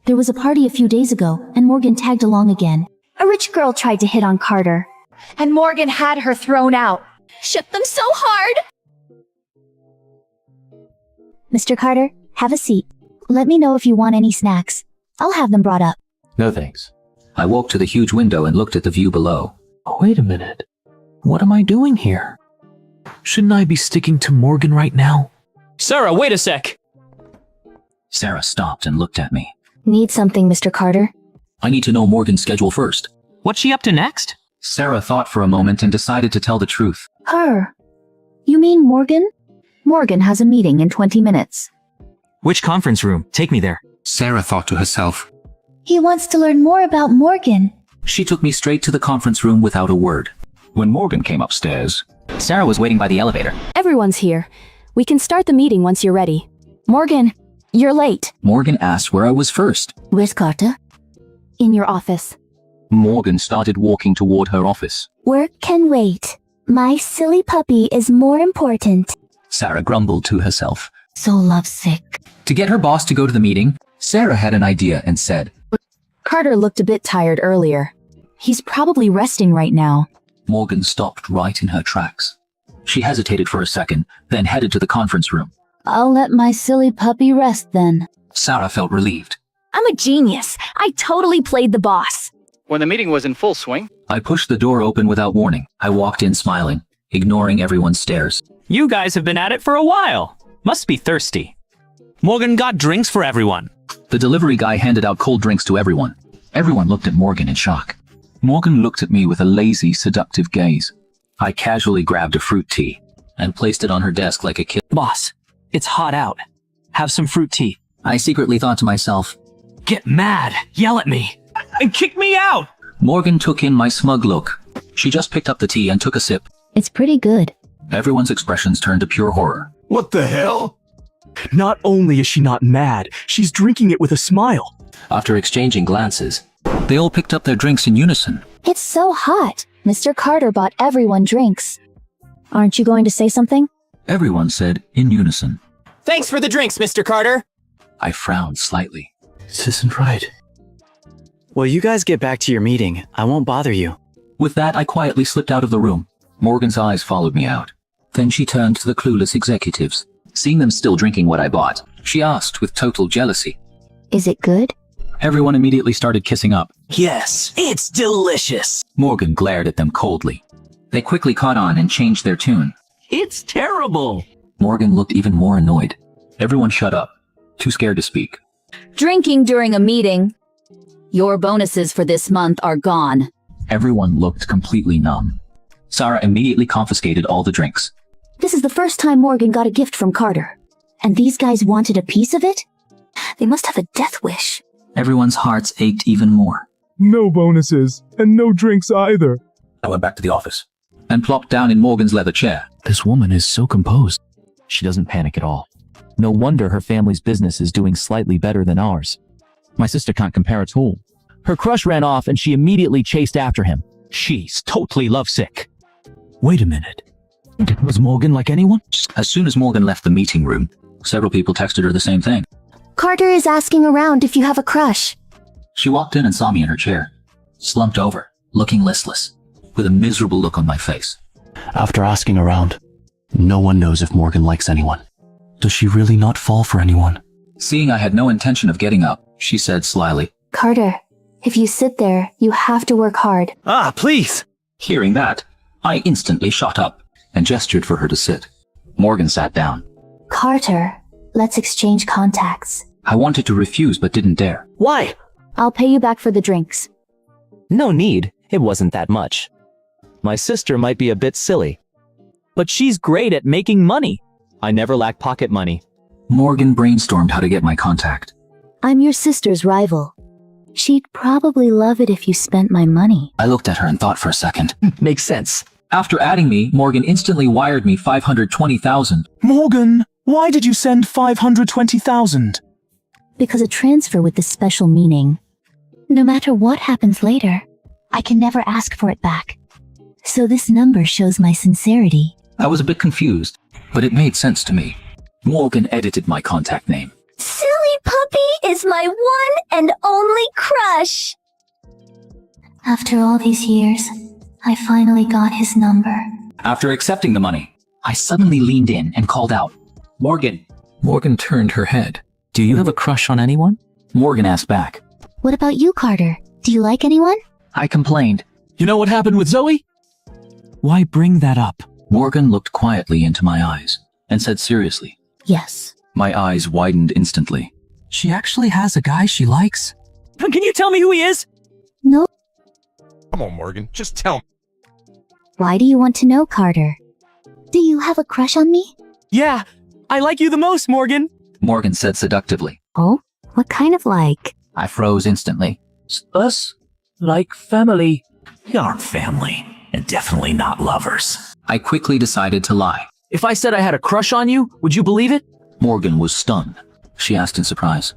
B: There was a party a few days ago, and Morgan tagged along again. A rich girl tried to hit on Carter, and Morgan had her thrown out.
C: Shook them so hard.
B: Mr. Carter, have a seat. Let me know if you want any snacks. I'll have them brought up.
D: No thanks. I walked to the huge window and looked at the view below.
A: Wait a minute. What am I doing here? Shouldn't I be sticking to Morgan right now?
H: Sarah, wait a sec!
D: Sarah stopped and looked at me.
B: Need something, Mr. Carter?
D: I need to know Morgan's schedule first.
L: What's she up to next?
D: Sarah thought for a moment and decided to tell the truth.
B: Her. You mean Morgan? Morgan has a meeting in 20 minutes.
L: Which conference room? Take me there.
V: Sarah thought to herself.
C: He wants to learn more about Morgan.
D: She took me straight to the conference room without a word. When Morgan came upstairs,
H: Sarah was waiting by the elevator.
B: Everyone's here. We can start the meeting once you're ready. Morgan, you're late.
D: Morgan asked where I was first.
B: Where's Carter? In your office.
D: Morgan started walking toward her office.
C: Work can wait. My silly puppy is more important.
D: Sarah grumbled to herself.
C: So lovesick.
D: To get her boss to go to the meeting, Sarah had an idea and said,
B: Carter looked a bit tired earlier. He's probably resting right now.
D: Morgan stopped right in her tracks. She hesitated for a second, then headed to the conference room.
B: I'll let my silly puppy rest then.
D: Sarah felt relieved.
B: I'm a genius. I totally played the boss.
W: When the meeting was in full swing,
D: I pushed the door open without warning. I walked in smiling, ignoring everyone's stares.
G: You guys have been at it for a while. Must be thirsty. Morgan got drinks for everyone.
D: The delivery guy handed out cold drinks to everyone. Everyone looked at Morgan in shock. Morgan looked at me with a lazy, seductive gaze. I casually grabbed a fruit tea and placed it on her desk like a kid.
L: Boss, it's hot out. Have some fruit tea.
D: I secretly thought to myself,
L: get mad, yell at me, and kick me out!
D: Morgan took in my smug look. She just picked up the tea and took a sip.
B: It's pretty good.
D: Everyone's expressions turned to pure horror.
U: What the hell?
E: Not only is she not mad, she's drinking it with a smile.
D: After exchanging glances, they all picked up their drinks in unison.
B: It's so hot. Mr. Carter bought everyone drinks. Aren't you going to say something?
D: Everyone said in unison.
J: Thanks for the drinks, Mr. Carter.
D: I frowned slightly.
L: This isn't right.
N: Well, you guys get back to your meeting. I won't bother you.
D: With that, I quietly slipped out of the room. Morgan's eyes followed me out. Then she turned to the clueless executives. Seeing them still drinking what I bought, she asked with total jealousy.
B: Is it good?
D: Everyone immediately started kissing up.
E: Yes, it's delicious.
D: Morgan glared at them coldly. They quickly caught on and changed their tune.
E: It's terrible.
D: Morgan looked even more annoyed. Everyone shut up, too scared to speak.
V: Drinking during a meeting. Your bonuses for this month are gone.
D: Everyone looked completely numb. Sarah immediately confiscated all the drinks.
B: This is the first time Morgan got a gift from Carter. And these guys wanted a piece of it? They must have a death wish.
D: Everyone's hearts ached even more.
X: No bonuses, and no drinks either.
D: I went back to the office and plopped down in Morgan's leather chair.
L: This woman is so composed. She doesn't panic at all. No wonder her family's business is doing slightly better than ours. My sister can't compare at all.
G: Her crush ran off and she immediately chased after him. She's totally lovesick.
L: Wait a minute. Was Morgan like anyone?
D: As soon as Morgan left the meeting room, several people texted her the same thing.
B: Carter is asking around if you have a crush.
D: She walked in and saw me in her chair, slumped over, looking listless, with a miserable look on my face.
K: After asking around, no one knows if Morgan likes anyone. Does she really not fall for anyone?
D: Seeing I had no intention of getting up, she said slyly.
B: Carter, if you sit there, you have to work hard.
G: Please!
D: Hearing that, I instantly shot up and gestured for her to sit. Morgan sat down.
B: Carter, let's exchange contacts.
D: I wanted to refuse but didn't dare.
N: Why?
B: I'll pay you back for the drinks.
N: No need. It wasn't that much. My sister might be a bit silly.
G: But she's great at making money. I never lack pocket money.
D: Morgan brainstormed how to get my contact.
B: I'm your sister's rival. She'd probably love it if you spent my money.
D: I looked at her and thought for a second.
N: Makes sense.
D: After adding me, Morgan instantly wired me $520,000.
E: Morgan, why did you send $520,000?
B: Because a transfer with this special meaning. No matter what happens later, I can never ask for it back. So this number shows my sincerity.
D: I was a bit confused, but it made sense to me. Morgan edited my contact name.
C: Silly Puppy is my one and only crush.
B: After all these years, I finally got his number.
D: After accepting the money, I suddenly leaned in and called out, Morgan.
E: Morgan turned her head.
L: Do you have a crush on anyone?
D: Morgan asked back.
B: What about you, Carter? Do you like anyone?
D: I complained.
E: You know what happened with Zoe?
L: Why bring that up?
D: Morgan looked quietly into my eyes and said seriously.
B: Yes.
D: My eyes widened instantly.
L: She actually has a guy she likes?
G: Can you tell me who he is?
B: No.
R: Come on, Morgan. Just tell me.
B: Why do you want to know, Carter? Do you have a crush on me?
G: Yeah, I like you the most, Morgan.
D: Morgan said seductively.
B: Oh? What kind of like?
D: I froze instantly.
E: Us? Like family. We aren't family, and definitely not lovers.
D: I quickly decided to lie.
G: If I said I had a crush on you, would you believe it?
D: Morgan was stunned. She asked in surprise.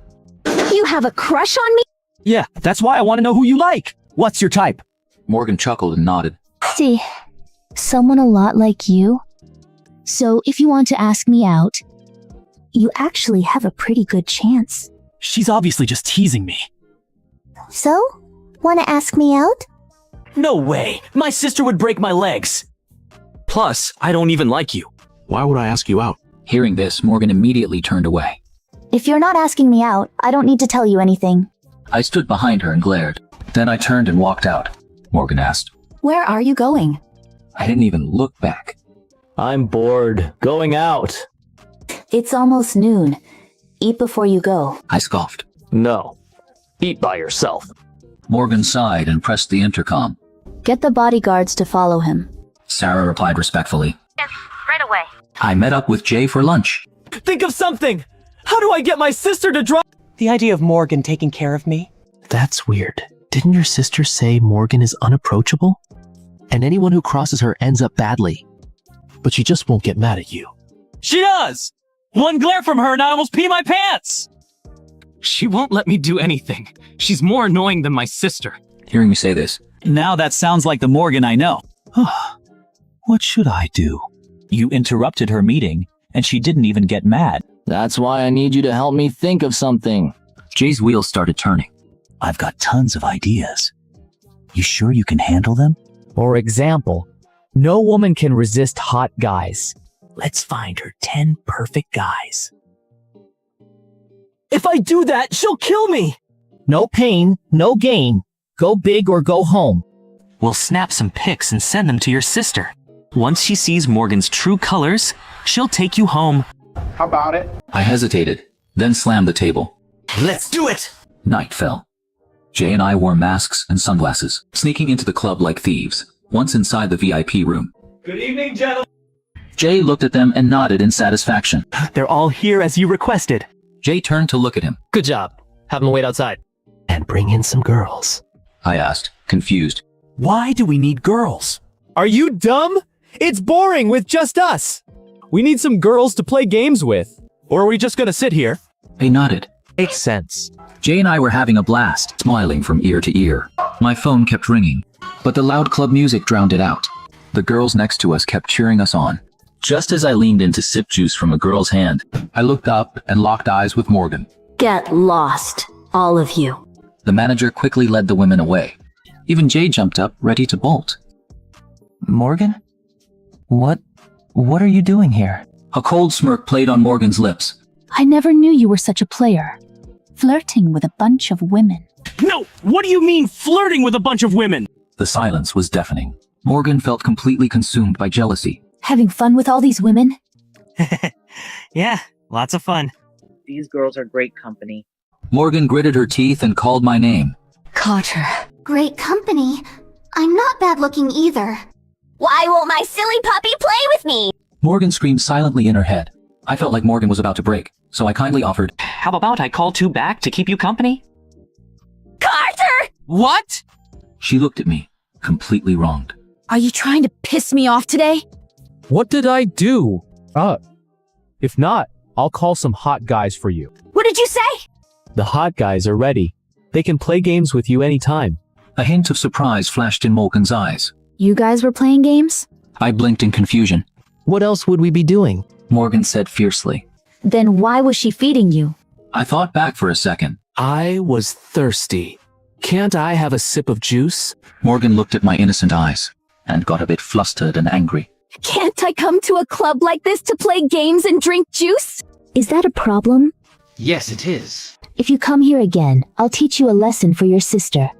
C: You have a crush on me?
G: Yeah, that's why I want to know who you like. What's your type?
D: Morgan chuckled and nodded.
B: See, someone a lot like you. So if you want to ask me out, you actually have a pretty good chance.
G: She's obviously just teasing me.
B: So, want to ask me out?
G: No way! My sister would break my legs! Plus, I don't even like you.
U: Why would I ask you out?
D: Hearing this, Morgan immediately turned away.
B: If you're not asking me out, I don't need to tell you anything.
D: I stood behind her and glared. Then I turned and walked out. Morgan asked.
V: Where are you going?
D: I didn't even look back.
N: I'm bored. Going out.
V: It's almost noon. Eat before you go.
D: I scoffed.
N: No. Eat by yourself.
D: Morgan sighed and pressed the intercom.
V: Get the bodyguards to follow him.
D: Sarah replied respectfully.
C: Yes, right away.
D: I met up with Jay for lunch.
G: Think of something! How do I get my sister to drop?
J: The idea of Morgan taking care of me.
K: That's weird. Didn't your sister say Morgan is unapproachable? And anyone who crosses her ends up badly. But she just won't get mad at you.
G: She does!
H: One glare from her and I almost pee my pants!
J: She won't let me do anything. She's more annoying than my sister.
D: Hearing me say this,
L: Now that sounds like the Morgan I know. What should I do? You interrupted her meeting, and she didn't even get mad.
N: That's why I need you to help me think of something.
D: Jay's wheels started turning.
L: I've got tons of ideas. You sure you can handle them?
H: For example, no woman can resist hot guys.
L: Let's find her 10 perfect guys.
H: If I do that, she'll kill me! No pain, no gain. Go big or go home.
N: We'll snap some pics and send them to your sister. Once she sees Morgan's true colors, she'll take you home.
R: How about it?
D: I hesitated, then slammed the table.
E: Let's do it!
D: Night fell. Jay and I wore masks and sunglasses, sneaking into the club like thieves, once inside the VIP room.
H: Good evening, gentlemen.
D: Jay looked at them and nodded in satisfaction.
N: They're all here as you requested.
D: Jay turned to look at him.
J: Good job. Have them wait outside.
N: And bring in some girls.
D: I asked, confused.
L: Why do we need girls?
G: Are you dumb? It's boring with just us. We need some girls to play games with. Or are we just gonna sit here?
D: They nodded.
G: Makes sense.
D: Jay and I were having a blast, smiling from ear to ear. My phone kept ringing, but the loud club music drowned it out. The girls next to us kept cheering us on. Just as I leaned in to sip juice from a girl's hand, I looked up and locked eyes with Morgan.
V: Get lost, all of you.
D: The manager quickly led the women away. Even Jay jumped up, ready to bolt.
N: Morgan? What are you doing here?
D: A cold smirk played on Morgan's lips.
B: I never knew you were such a player. Flirting with a bunch of women.
H: No! What do you mean, flirting with a bunch of women?
D: The silence was deafening. Morgan felt completely consumed by jealousy.
B: Having fun with all these women?
N: Yeah, lots of fun.
F: These girls are great company.
D: Morgan gritted her teeth and called my name.
C: Carter. Great company. I'm not bad looking either.
T: Why won't my silly puppy play with me?
D: Morgan screamed silently in her head. I felt like Morgan was about to break, so I kindly offered,
N: How about I call two back to keep you company?
T: Carter!
J: What?
D: She looked at me, completely wronged.
V: Are you trying to piss me off today?
G: What did I do? If not, I'll call some hot guys for you.
T: What did you say?
G: The hot guys are ready. They can play games with you anytime.
D: A hint of surprise flashed in Morgan's eyes.
B: You guys were playing games?
D: I blinked in confusion.
J: What else would we be doing?
D: Morgan said fiercely.
B: Then why was she feeding you?
D: I thought back for a second.
J: I was thirsty. Can't I have a sip of juice?
D: Morgan looked at my innocent eyes and got a bit flustered and angry.
T: Can't I come to a club like this to play games and drink juice?
B: Is that a problem?
F: Yes, it is.
B: If you come here again, I'll teach you a lesson for your sister.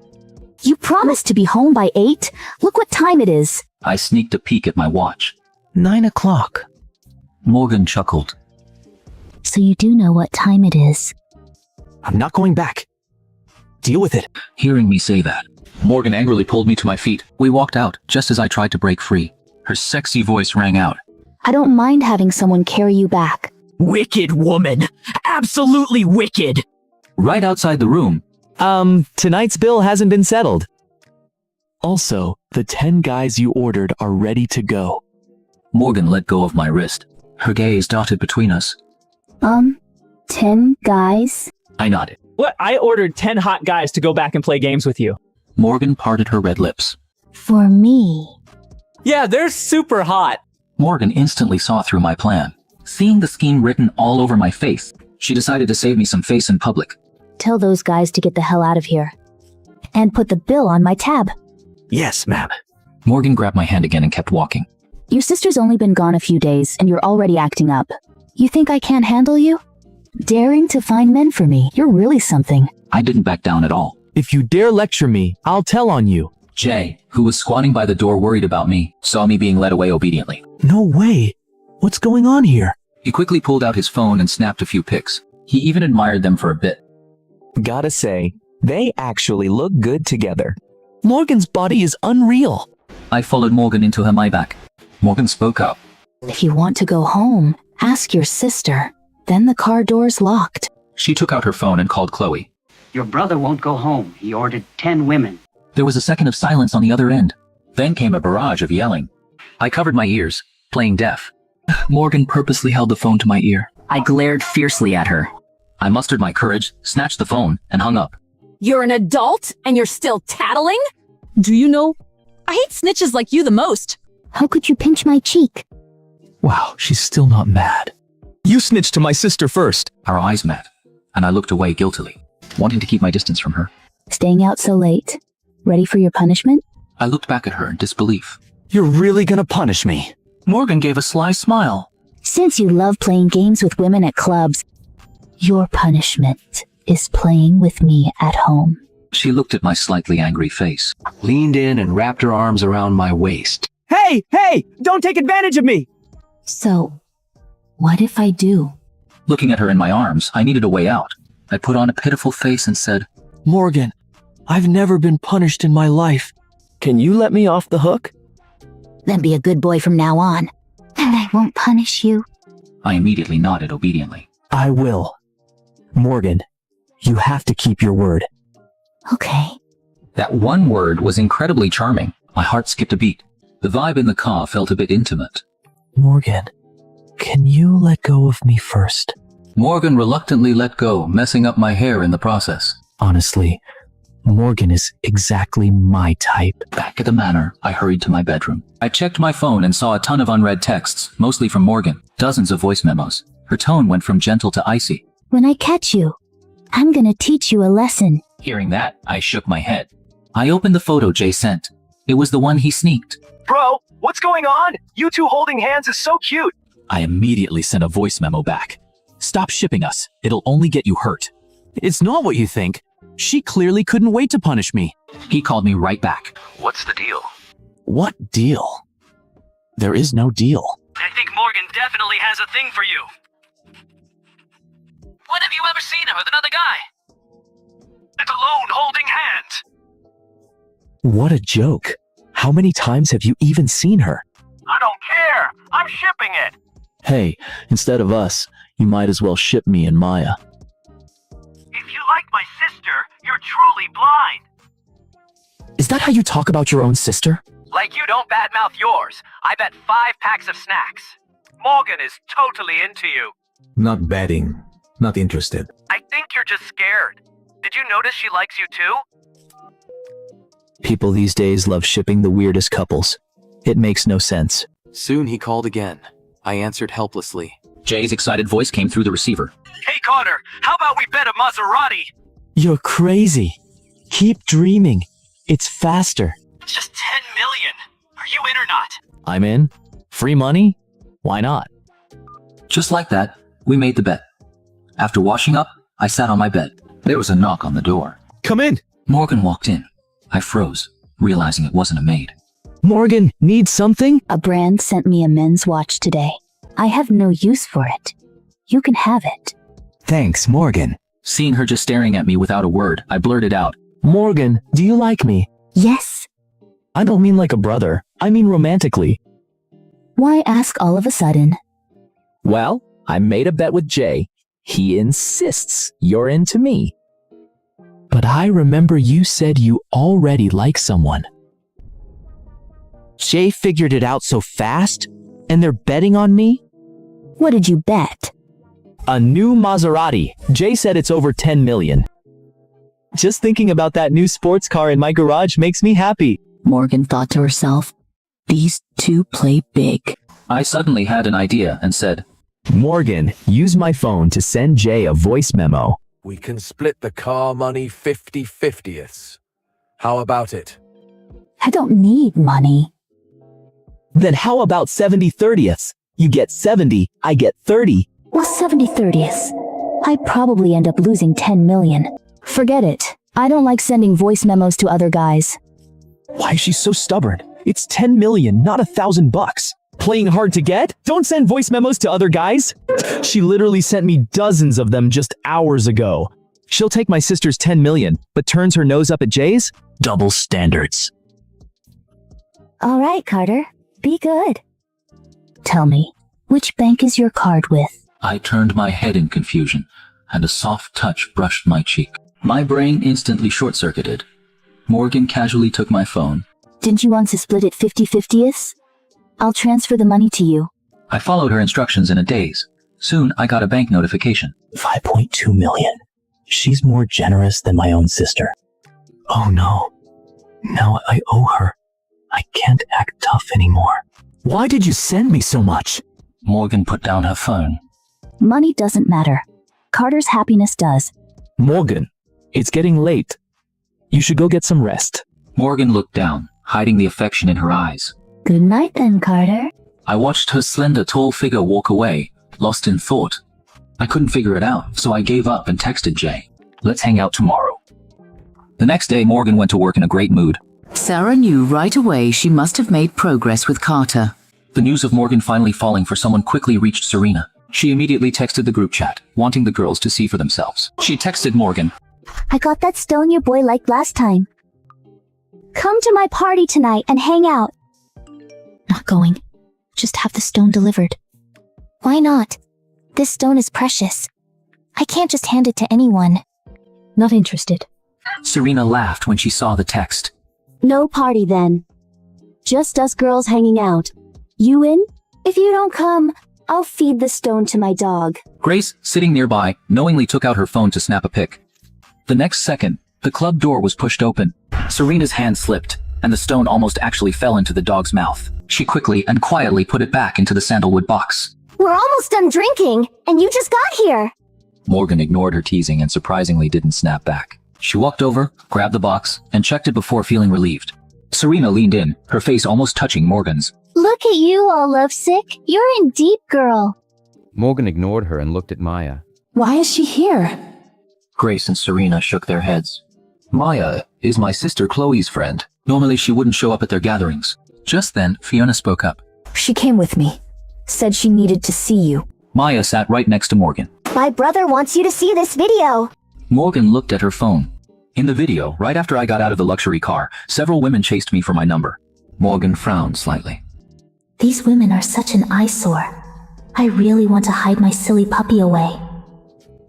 B: You promised to be home by 8? Look what time it is.
D: I sneaked a peek at my watch.
N: 9 o'clock.
D: Morgan chuckled.
B: So you do know what time it is.
G: I'm not going back. Deal with it.
D: Hearing me say that, Morgan angrily pulled me to my feet. We walked out just as I tried to break free. Her sexy voice rang out.
B: I don't mind having someone carry you back.
H: Wicked woman. Absolutely wicked.
D: Right outside the room.
H: Tonight's bill hasn't been settled.
N: Also, the 10 guys you ordered are ready to go.
D: Morgan let go of my wrist. Her gaze darted between us.
B: 10 guys?
D: I nodded.
H: What? I ordered 10 hot guys to go back and play games with you.
D: Morgan parted her red lips.
B: For me?
H: Yeah, they're super hot.
D: Morgan instantly saw through my plan. Seeing the scheme written all over my face, she decided to save me some face in public.
B: Tell those guys to get the hell out of here. And put the bill on my tab.
E: Yes, ma'am.
D: Morgan grabbed my hand again and kept walking.
B: Your sister's only been gone a few days, and you're already acting up. You think I can't handle you? Daring to find men for me, you're really something.
D: I didn't back down at all.
G: If you dare lecture me, I'll tell on you.
D: Jay, who was squatting by the door worried about me, saw me being led away obediently.
L: No way. What's going on here?
D: He quickly pulled out his phone and snapped a few pics. He even admired them for a bit.
N: Gotta say, they actually look good together. Morgan's body is unreal.
D: I followed Morgan into her Maybach. Morgan spoke up.
B: If you want to go home, ask your sister. Then the car door's locked.
D: She took out her phone and called Chloe.
F: Your brother won't go home. He ordered 10 women.
D: There was a second of silence on the other end. Then came a barrage of yelling. I covered my ears, playing deaf. Morgan purposely held the phone to my ear. I glared fiercely at her. I mustered my courage, snatched the phone, and hung up.
O: You're an adult and you're still tattling? Do you know? I hate snitches like you the most.
B: How could you pinch my cheek?
L: Wow, she's still not mad.
G: You snitched to my sister first.
D: Our eyes met, and I looked away guiltily, wanting to keep my distance from her.
B: Staying out so late. Ready for your punishment?
D: I looked back at her in disbelief.
L: You're really gonna punish me?
D: Morgan gave a sly smile.
B: Since you love playing games with women at clubs, your punishment is playing with me at home.
D: She looked at my slightly angry face.
K: Leaned in and wrapped her arms around my waist.
H: Hey, don't take advantage of me!
B: So, what if I do?
D: Looking at her in my arms, I needed a way out. I put on a pitiful face and said,
L: Morgan, I've never been punished in my life. Can you let me off the hook?
B: Then be a good boy from now on. And I won't punish you.
D: I immediately nodded obediently.
L: I will. Morgan, you have to keep your word.
B: Okay.
D: That one word was incredibly charming. My heart skipped a beat. The vibe in the car felt a bit intimate.
L: Morgan, can you let go of me first?
D: Morgan reluctantly let go, messing up my hair in the process.
L: Honestly, Morgan is exactly my type.
D: Back at the manor, I hurried to my bedroom. I checked my phone and saw a ton of unread texts, mostly from Morgan. Dozens of voice memos. Her tone went from gentle to icy.
B: When I catch you, I'm gonna teach you a lesson.
D: Hearing that, I shook my head. I opened the photo Jay sent. It was the one he sneaked.
H: Bro, what's going on? You two holding hands is so cute.
G: I immediately sent a voice memo back. Stop shipping us. It'll only get you hurt. It's not what you think. She clearly couldn't wait to punish me.
D: He called me right back.
E: What's the deal?
L: What deal? There is no deal.
J: I think Morgan definitely has a thing for you. When have you ever seen her with another guy? That's alone holding hands.
L: What a joke. How many times have you even seen her?
J: I don't care. I'm shipping it.
L: Hey, instead of us, you might as well ship me and Maya.
J: If you like my sister, you're truly blind.
L: Is that how you talk about your own sister?
J: Like you don't badmouth yours. I bet 5 packs of snacks. Morgan is totally into you.
E: Not betting. Not interested.
J: I think you're just scared. Did you notice she likes you too?
L: People these days love shipping the weirdest couples. It makes no sense.
P: Soon he called again. I answered helplessly.
D: Jay's excited voice came through the receiver.
J: Hey Carter, how about we bet a Maserati?
L: You're crazy. Keep dreaming. It's faster.
J: It's just 10 million. Are you in or not?
L: I'm in. Free money? Why not?
D: Just like that, we made the bet. After washing up, I sat on my bed. There was a knock on the door.
G: Come in.
D: Morgan walked in. I froze, realizing it wasn't a maid.
L: Morgan, need something?
B: A brand sent me a men's watch today. I have no use for it. You can have it.
L: Thanks, Morgan.
D: Seeing her just staring at me without a word, I blurted out,
L: Morgan, do you like me?
B: Yes.
L: I don't mean like a brother. I mean romantically.
B: Why ask all of a sudden?
L: Well, I made a bet with Jay. He insists you're into me. But I remember you said you already like someone. Jay figured it out so fast, and they're betting on me?
B: What did you bet?
L: A new Maserati. Jay said it's over 10 million. Just thinking about that new sports car in my garage makes me happy.
B: Morgan thought to herself, these two play big.
D: I suddenly had an idea and said,
L: Morgan, use my phone to send Jay a voice memo.
Q: We can split the car money 50/50ths. How about it?
B: I don't need money.
L: Then how about 70/30ths? You get 70, I get 30.
B: What's 70/30ths? I'd probably end up losing 10 million. Forget it. I don't like sending voice memos to other guys.
L: Why is she so stubborn? It's 10 million, not $1,000.
G: Playing hard to get? Don't send voice memos to other guys. She literally sent me dozens of them just hours ago. She'll take my sister's 10 million, but turns her nose up at Jay's?
L: Double standards.
B: All right, Carter. Be good. Tell me, which bank is your card with?
D: I turned my head in confusion, and a soft touch brushed my cheek. My brain instantly short-circuited. Morgan casually took my phone.
B: Didn't you want to split it 50/50ths? I'll transfer the money to you.
D: I followed her instructions in a daze. Soon, I got a bank notification.
L: 5.2 million. She's more generous than my own sister. Oh no. Now I owe her. I can't act tough anymore. Why did you send me so much?
D: Morgan put down her phone.
B: Money doesn't matter. Carter's happiness does.
G: Morgan, it's getting late. You should go get some rest.
D: Morgan looked down, hiding the affection in her eyes.
B: Good night then, Carter.
D: I watched her slender, tall figure walk away, lost in thought. I couldn't figure it out, so I gave up and texted Jay. Let's hang out tomorrow. The next day, Morgan went to work in a great mood.
A: Sarah knew right away she must have made progress with Carter.
D: The news of Morgan finally falling for someone quickly reached Serena. She immediately texted the group chat, wanting the girls to see for themselves. She texted Morgan.
C: I got that stone your boy liked last time. Come to my party tonight and hang out.
B: Not going. Just have the stone delivered.
C: Why not? This stone is precious. I can't just hand it to anyone.
B: Not interested.
D: Serena laughed when she saw the text.
C: No party then. Just us girls hanging out. You in? If you don't come, I'll feed the stone to my dog.
D: Grace, sitting nearby, knowingly took out her phone to snap a pic. The next second, the club door was pushed open. Serena's hand slipped, and the stone almost actually fell into the dog's mouth. She quickly and quietly put it back into the sandalwood box.
C: We're almost done drinking, and you just got here.
D: Morgan ignored her teasing and surprisingly didn't snap back. She walked over, grabbed the box, and checked it before feeling relieved. Serena leaned in, her face almost touching Morgan's.
C: Look at you all lovesick. You're in deep, girl.
I: Morgan ignored her and looked at Maya.
O: Why is she here?
D: Grace and Serena shook their heads. Maya is my sister Chloe's friend. Normally she wouldn't show up at their gatherings. Just then, Fiona spoke up.
B: She came with me. Said she needed to see you.
D: Maya sat right next to Morgan.
C: My brother wants you to see this video.
D: Morgan looked at her phone. In the video, right after I got out of the luxury car, several women chased me for my number. Morgan frowned slightly.
C: These women are such an eyesore. I really want to hide my silly puppy away.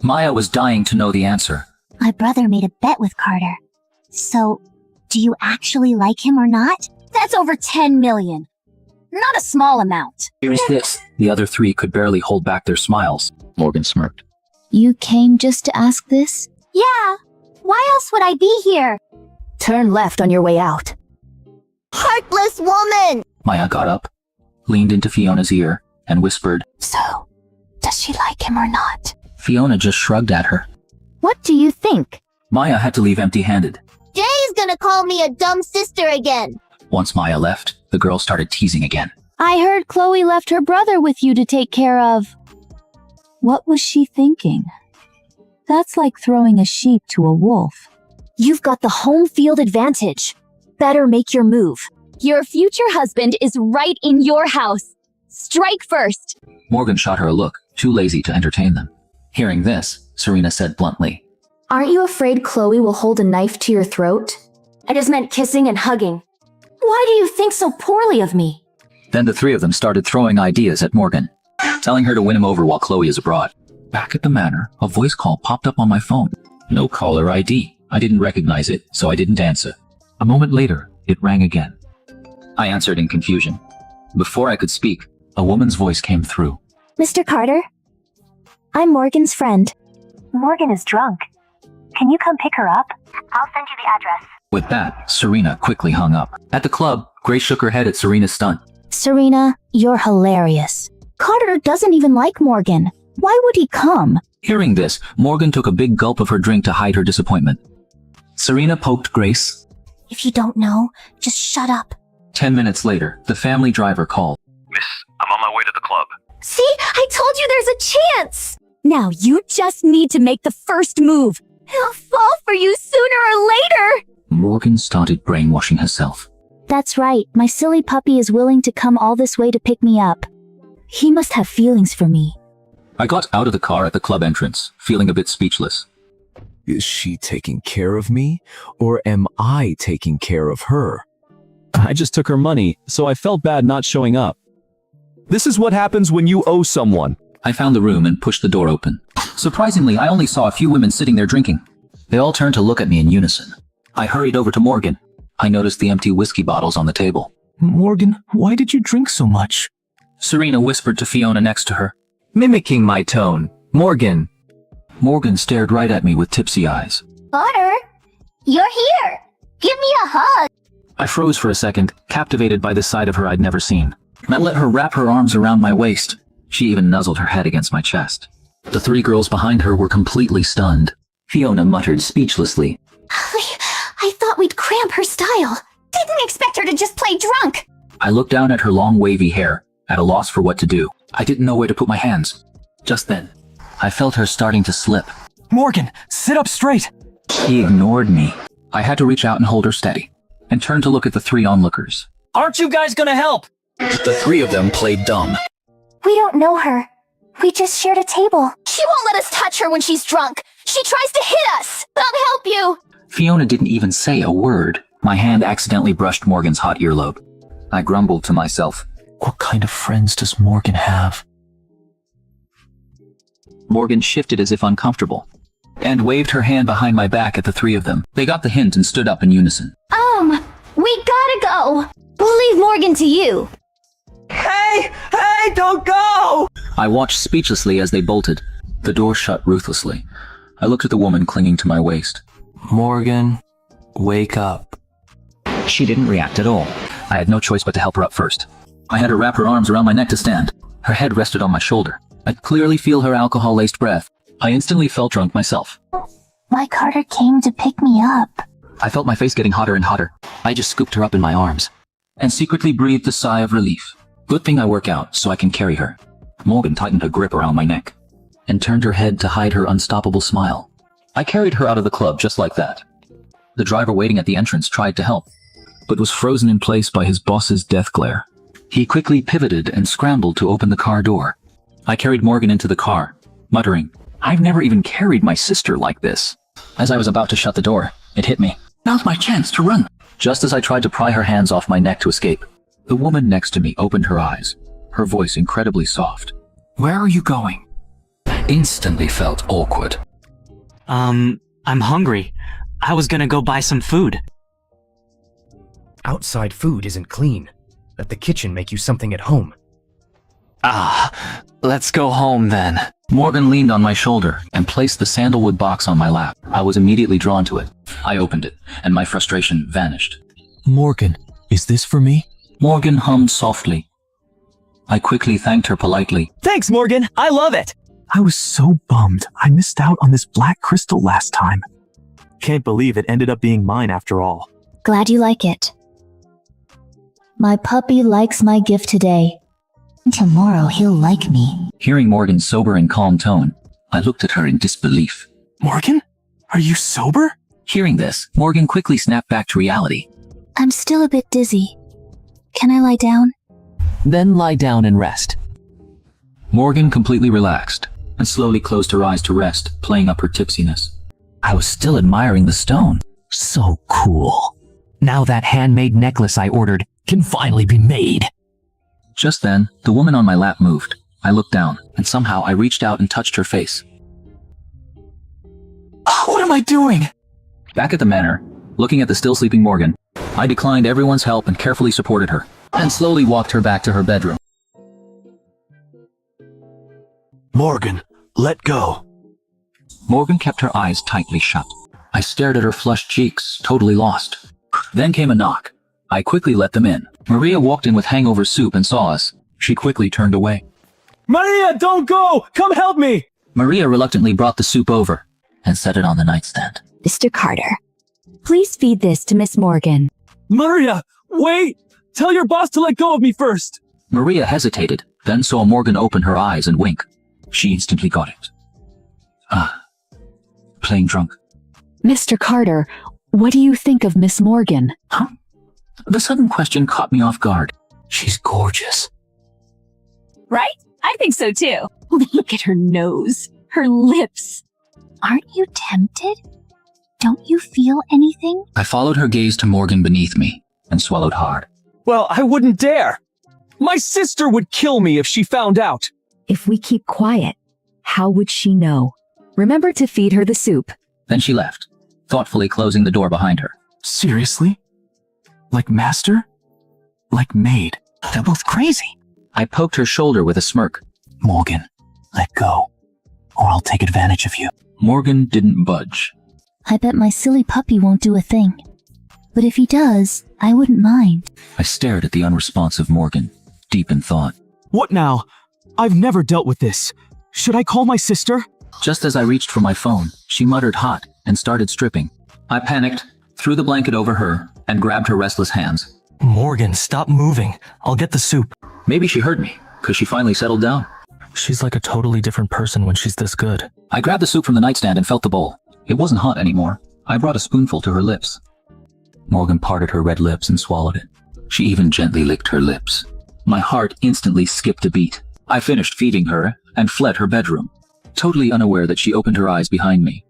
D: Maya was dying to know the answer.
C: My brother made a bet with Carter. So, do you actually like him or not? That's over 10 million. Not a small amount.
D: Here's this. The other three could barely hold back their smiles. Morgan smirked.
B: You came just to ask this?
C: Yeah. Why else would I be here?
B: Turn left on your way out.
C: Heartless woman!
D: Maya got up, leaned into Fiona's ear, and whispered.
C: So, does she like him or not?
D: Fiona just shrugged at her.
B: What do you think?
D: Maya had to leave empty-handed.
C: Jay's gonna call me a dumb sister again.
D: Once Maya left, the girl started teasing again.
B: I heard Chloe left her brother with you to take care of. What was she thinking? That's like throwing a sheep to a wolf.
C: You've got the home field advantage. Better make your move. Your future husband is right in your house. Strike first.
D: Morgan shot her a look, too lazy to entertain them. Hearing this, Serena said bluntly.
B: Aren't you afraid Chloe will hold a knife to your throat?
C: I just meant kissing and hugging. Why do you think so poorly of me?
D: Then the three of them started throwing ideas at Morgan, telling her to win him over while Chloe is abroad. Back at the manor, a voice call popped up on my phone. No caller ID. I didn't recognize it, so I didn't answer. A moment later, it rang again. I answered in confusion. Before I could speak, a woman's voice came through.
C: Mr. Carter? I'm Morgan's friend. Morgan is drunk. Can you come pick her up? I'll send you the address.
D: With that, Serena quickly hung up. At the club, Grace shook her head at Serena's stunt.
B: Serena, you're hilarious. Carter doesn't even like Morgan. Why would he come?
D: Hearing this, Morgan took a big gulp of her drink to hide her disappointment. Serena poked Grace.
C: If you don't know, just shut up.
D: 10 minutes later, the family driver called.
J: Miss, I'm on my way to the club.
C: See? I told you there's a chance! Now you just need to make the first move. He'll fall for you sooner or later!
D: Morgan started brainwashing herself.
B: That's right. My silly puppy is willing to come all this way to pick me up. He must have feelings for me.
D: I got out of the car at the club entrance, feeling a bit speechless.
Q: Is she taking care of me, or am I taking care of her?
G: I just took her money, so I felt bad not showing up. This is what happens when you owe someone.
D: I found the room and pushed the door open. Surprisingly, I only saw a few women sitting there drinking. They all turned to look at me in unison. I hurried over to Morgan. I noticed the empty whiskey bottles on the table.
L: Morgan, why did you drink so much?
D: Serena whispered to Fiona next to her.
H: mimicking my tone. Morgan.
D: Morgan stared right at me with tipsy eyes.
C: Carter, you're here. Give me a hug.
D: I froze for a second, captivated by the side of her I'd never seen. I let her wrap her arms around my waist. She even nuzzled her head against my chest. The three girls behind her were completely stunned. Fiona muttered speechlessly.
C: I thought we'd cramp her style. Didn't expect her to just play drunk.
D: I looked down at her long wavy hair, at a loss for what to do. I didn't know where to put my hands. Just then, I felt her starting to slip.
H: Morgan, sit up straight.
D: She ignored me. I had to reach out and hold her steady, and turn to look at the three onlookers.
H: Aren't you guys gonna help?
K: The three of them played dumb.
C: We don't know her. We just shared a table. She won't let us touch her when she's drunk. She tries to hit us. I'll help you.
D: Fiona didn't even say a word. My hand accidentally brushed Morgan's hot earlobe. I grumbled to myself.
K: What kind of friends does Morgan have?
D: Morgan shifted as if uncomfortable, and waved her hand behind my back at the three of them. They got the hint and stood up in unison.
C: We gotta go. We'll leave Morgan to you.
H: Hey, don't go!
D: I watched speechlessly as they bolted. The door shut ruthlessly. I looked at the woman clinging to my waist.
P: Morgan, wake up.
D: She didn't react at all. I had no choice but to help her up first. I had her wrap her arms around my neck to stand. Her head rested on my shoulder. I could clearly feel her alcohol-laced breath. I instantly felt drunk myself.
C: My Carter came to pick me up.
D: I felt my face getting hotter and hotter. I just scooped her up in my arms, and secretly breathed a sigh of relief. Good thing I work out so I can carry her. Morgan tightened her grip around my neck, and turned her head to hide her unstoppable smile. I carried her out of the club just like that. The driver waiting at the entrance tried to help, but was frozen in place by his boss's death glare. He quickly pivoted and scrambled to open the car door. I carried Morgan into the car, muttering, "I've never even carried my sister like this." As I was about to shut the door, it hit me. Now's my chance to run. Just as I tried to pry her hands off my neck to escape, the woman next to me opened her eyes, her voice incredibly soft.
H: Where are you going?
D: Instantly felt awkward.
N: I'm hungry. I was gonna go buy some food.
M: Outside food isn't clean. Let the kitchen make you something at home.
N: Let's go home then.
D: Morgan leaned on my shoulder and placed the sandalwood box on my lap. I was immediately drawn to it. I opened it, and my frustration vanished.
K: Morgan, is this for me?
D: Morgan hummed softly. I quickly thanked her politely.
G: Thanks, Morgan. I love it.
L: I was so bummed. I missed out on this black crystal last time.
G: Can't believe it ended up being mine after all.
B: Glad you like it. My puppy likes my gift today. Tomorrow he'll like me.
D: Hearing Morgan's sober and calm tone, I looked at her in disbelief.
G: Morgan? Are you sober?
D: Hearing this, Morgan quickly snapped back to reality.
B: I'm still a bit dizzy. Can I lie down?
N: Then lie down and rest.
D: Morgan completely relaxed and slowly closed her eyes to rest, playing up her tipsiness. I was still admiring the stone.
N: So cool. Now that handmade necklace I ordered can finally be made.
D: Just then, the woman on my lap moved. I looked down, and somehow I reached out and touched her face.
H: What am I doing?
D: Back at the manor, looking at the still sleeping Morgan, I declined everyone's help and carefully supported her, and slowly walked her back to her bedroom.
K: Morgan, let go.
D: Morgan kept her eyes tightly shut. I stared at her flushed cheeks, totally lost. Then came a knock. I quickly let them in. Maria walked in with hangover soup and saw us. She quickly turned away.
G: Maria, don't go! Come help me!
D: Maria reluctantly brought the soup over and set it on the nightstand.
B: Mr. Carter, please feed this to Miss Morgan.
G: Maria, wait! Tell your boss to let go of me first!
D: Maria hesitated, then saw Morgan open her eyes and wink. She instantly got it. Playing drunk.
V: Mr. Carter, what do you think of Miss Morgan?
D: Huh? The sudden question caught me off guard. She's gorgeous.
O: Right? I think so too. Look at her nose, her lips.
B: Aren't you tempted? Don't you feel anything?
D: I followed her gaze to Morgan beneath me and swallowed hard.
G: Well, I wouldn't dare. My sister would kill me if she found out.
V: If we keep quiet, how would she know? Remember to feed her the soup.
D: Then she left, thoughtfully closing the door behind her.
K: Seriously? Like master? Like maid? They're both crazy.
D: I poked her shoulder with a smirk.
K: Morgan, Let go, or I'll take advantage of you.
D: Morgan didn't budge.
C: I bet my silly puppy won't do a thing. But if he does, I wouldn't mind.
D: I stared at the unresponsive Morgan, deep in thought.
G: What now? I've never dealt with this. Should I call my sister?
D: Just as I reached for my phone, she muttered hot and started stripping. I panicked, threw the blanket over her, and grabbed her restless hands.
P: Morgan, stop moving. I'll get the soup.
D: Maybe she heard me, because she finally settled down.
P: She's like a totally different person when she's this good.
D: I grabbed the soup from the nightstand and felt the bowl. It wasn't hot anymore. I brought a spoonful to her lips. Morgan parted her red lips and swallowed it. She even gently licked her lips. My heart instantly skipped a beat. I finished feeding her and fled her bedroom, totally unaware that she opened her eyes behind me.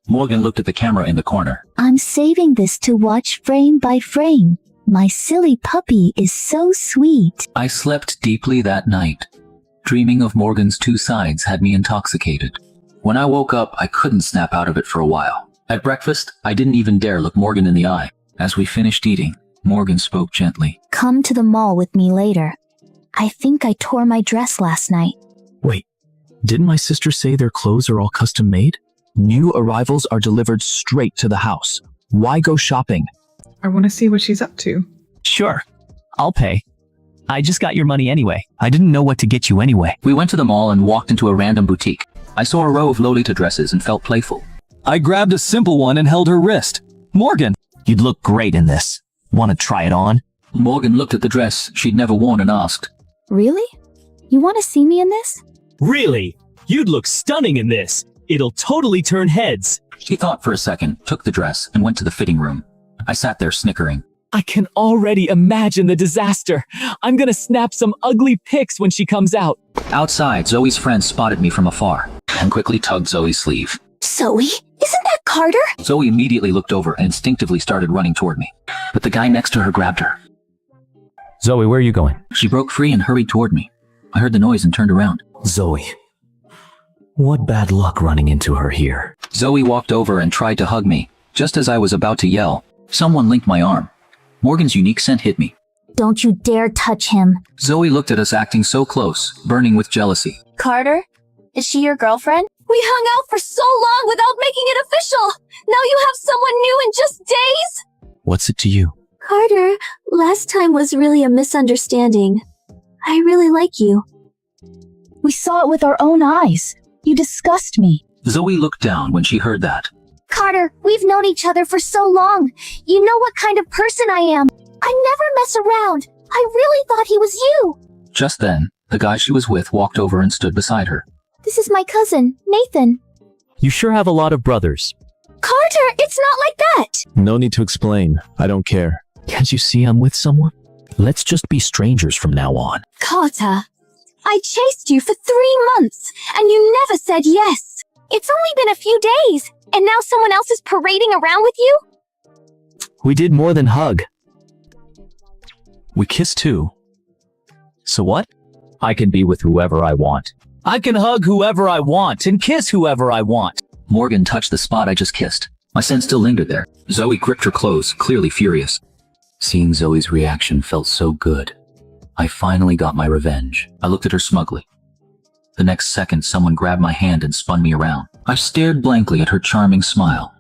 D: Morgan looked at the camera in the corner.
C: I'm saving this to watch frame by frame. My silly puppy is so sweet.
D: I slept deeply that night. Dreaming of Morgan's two sides had me intoxicated. When I woke up, I couldn't snap out of it for a while. At breakfast, I didn't even dare look Morgan in the eye. As we finished eating, Morgan spoke gently.
C: Come to the mall with me later. I think I tore my dress last night.
L: Wait, didn't my sister say their clothes are all custom made? New arrivals are delivered straight to the house. Why go shopping?
S: I want to see what she's up to.
G: Sure, I'll pay. I just got your money anyway. I didn't know what to get you anyway.
D: We went to the mall and walked into a random boutique. I saw a row of Lolita dresses and felt playful.
G: I grabbed a simple one and held her wrist. Morgan, you'd look great in this. Want to try it on?
D: Morgan looked at the dress she'd never worn and asked,
C: Really? You want to see me in this?
G: Really? You'd look stunning in this. It'll totally turn heads.
D: She thought for a second, took the dress, and went to the fitting room. I sat there snickering.
G: I can already imagine the disaster. I'm gonna snap some ugly pics when she comes out.
D: Outside, Zoe's friend spotted me from afar and quickly tugged Zoe's sleeve.
C: Zoe? Isn't that Carter?
D: Zoe immediately looked over and instinctively started running toward me. But the guy next to her grabbed her.
E: Zoe, where are you going?
D: She broke free and hurried toward me. I heard the noise and turned around.
L: Zoe. What bad luck running into her here.
D: Zoe walked over and tried to hug me. Just as I was about to yell, someone linked my arm. Morgan's unique scent hit me.
C: Don't you dare touch him.
D: Zoe looked at us acting so close, burning with jealousy.
C: Carter? Is she your girlfriend?
O: We hung out for so long without making it official. Now you have someone new in just days?
L: What's it to you?
C: Carter, last time was really a misunderstanding. I really like you. We saw it with our own eyes. You disgust me.
D: Zoe looked down when she heard that.
C: Carter, we've known each other for so long. You know what kind of person I am. I never mess around. I really thought he was you.
D: Just then, the guy she was with walked over and stood beside her.
C: This is my cousin, Nathan.
L: You sure have a lot of brothers.
C: Carter, it's not like that.
L: No need to explain. I don't care. Can't you see I'm with someone? Let's just be strangers from now on.
O: Carter, I chased you for 3 months, and you never said yes.
C: It's only been a few days, and now someone else is parading around with you?
L: We did more than hug. We kissed too.
G: So what? I can be with whoever I want. I can hug whoever I want and kiss whoever I want.
D: Morgan touched the spot I just kissed. My scent still lingered there. Zoe gripped her clothes, clearly furious. Seeing Zoe's reaction felt so good. I finally got my revenge. I looked at her smugly. The next second, someone grabbed my hand and spun me around. I stared blankly at her charming smile.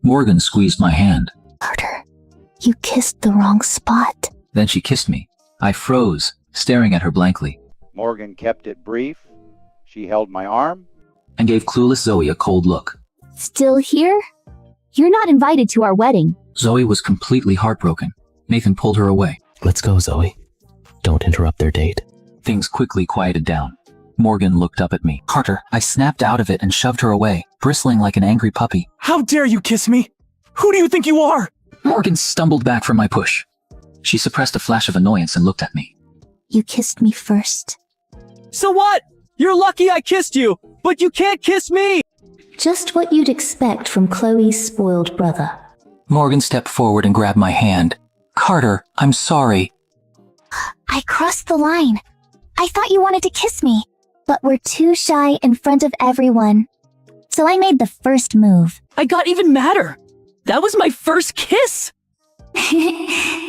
D: Morgan squeezed my hand.
C: Carter, you kissed the wrong spot.
D: Then she kissed me. I froze, staring at her blankly.
U: Morgan kept it brief. She held my arm
D: and gave clueless Zoe a cold look.
C: Still here? You're not invited to our wedding.
D: Zoe was completely heartbroken. Nathan pulled her away.
K: Let's go, Zoe. Don't interrupt their date.
D: Things quickly quieted down. Morgan looked up at me. Carter, I snapped out of it and shoved her away, bristling like an angry puppy.
G: How dare you kiss me? Who do you think you are?
D: Morgan stumbled back from my push. She suppressed a flash of annoyance and looked at me.
C: You kissed me first.
G: So what? You're lucky I kissed you, but you can't kiss me!
C: Just what you'd expect from Chloe's spoiled brother.
D: Morgan stepped forward and grabbed my hand. Carter, I'm sorry.
C: I crossed the line. I thought you wanted to kiss me, but we're too shy in front of everyone. So I made the first move.
O: I got even madder. That was my first kiss.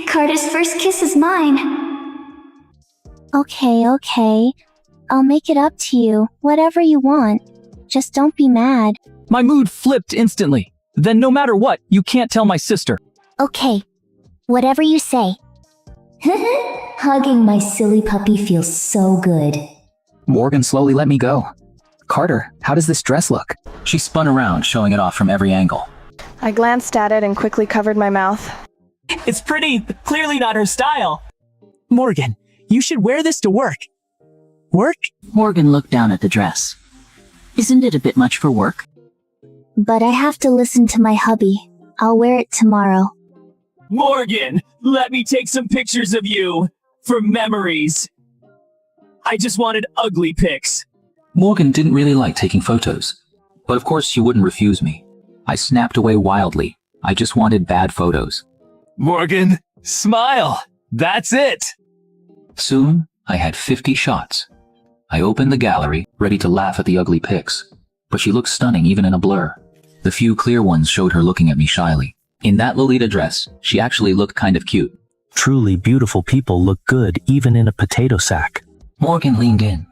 C: Carter's first kiss is mine. Okay. I'll make it up to you, whatever you want. Just don't be mad.
H: My mood flipped instantly. Then no matter what, you can't tell my sister.
C: Okay. Whatever you say.
B: Hugging my silly puppy feels so good.
D: Morgan slowly let me go. Carter, how does this dress look? She spun around, showing it off from every angle.
R: I glanced at it and quickly covered my mouth.
G: It's pretty, but clearly not her style. Morgan, you should wear this to work. Work?
A: Morgan looked down at the dress. Isn't it a bit much for work?
C: But I have to listen to my hubby. I'll wear it tomorrow.
G: Morgan, let me take some pictures of you for memories. I just wanted ugly pics.
D: Morgan didn't really like taking photos, but of course she wouldn't refuse me. I snapped away wildly. I just wanted bad photos.
G: Morgan, smile. That's it.
D: Soon, I had 50 shots. I opened the gallery, ready to laugh at the ugly pics, but she looked stunning even in a blur. The few clear ones showed her looking at me shyly. In that Lolita dress, she actually looked kind of cute.
L: Truly beautiful people look good even in a potato sack.
D: Morgan leaned in.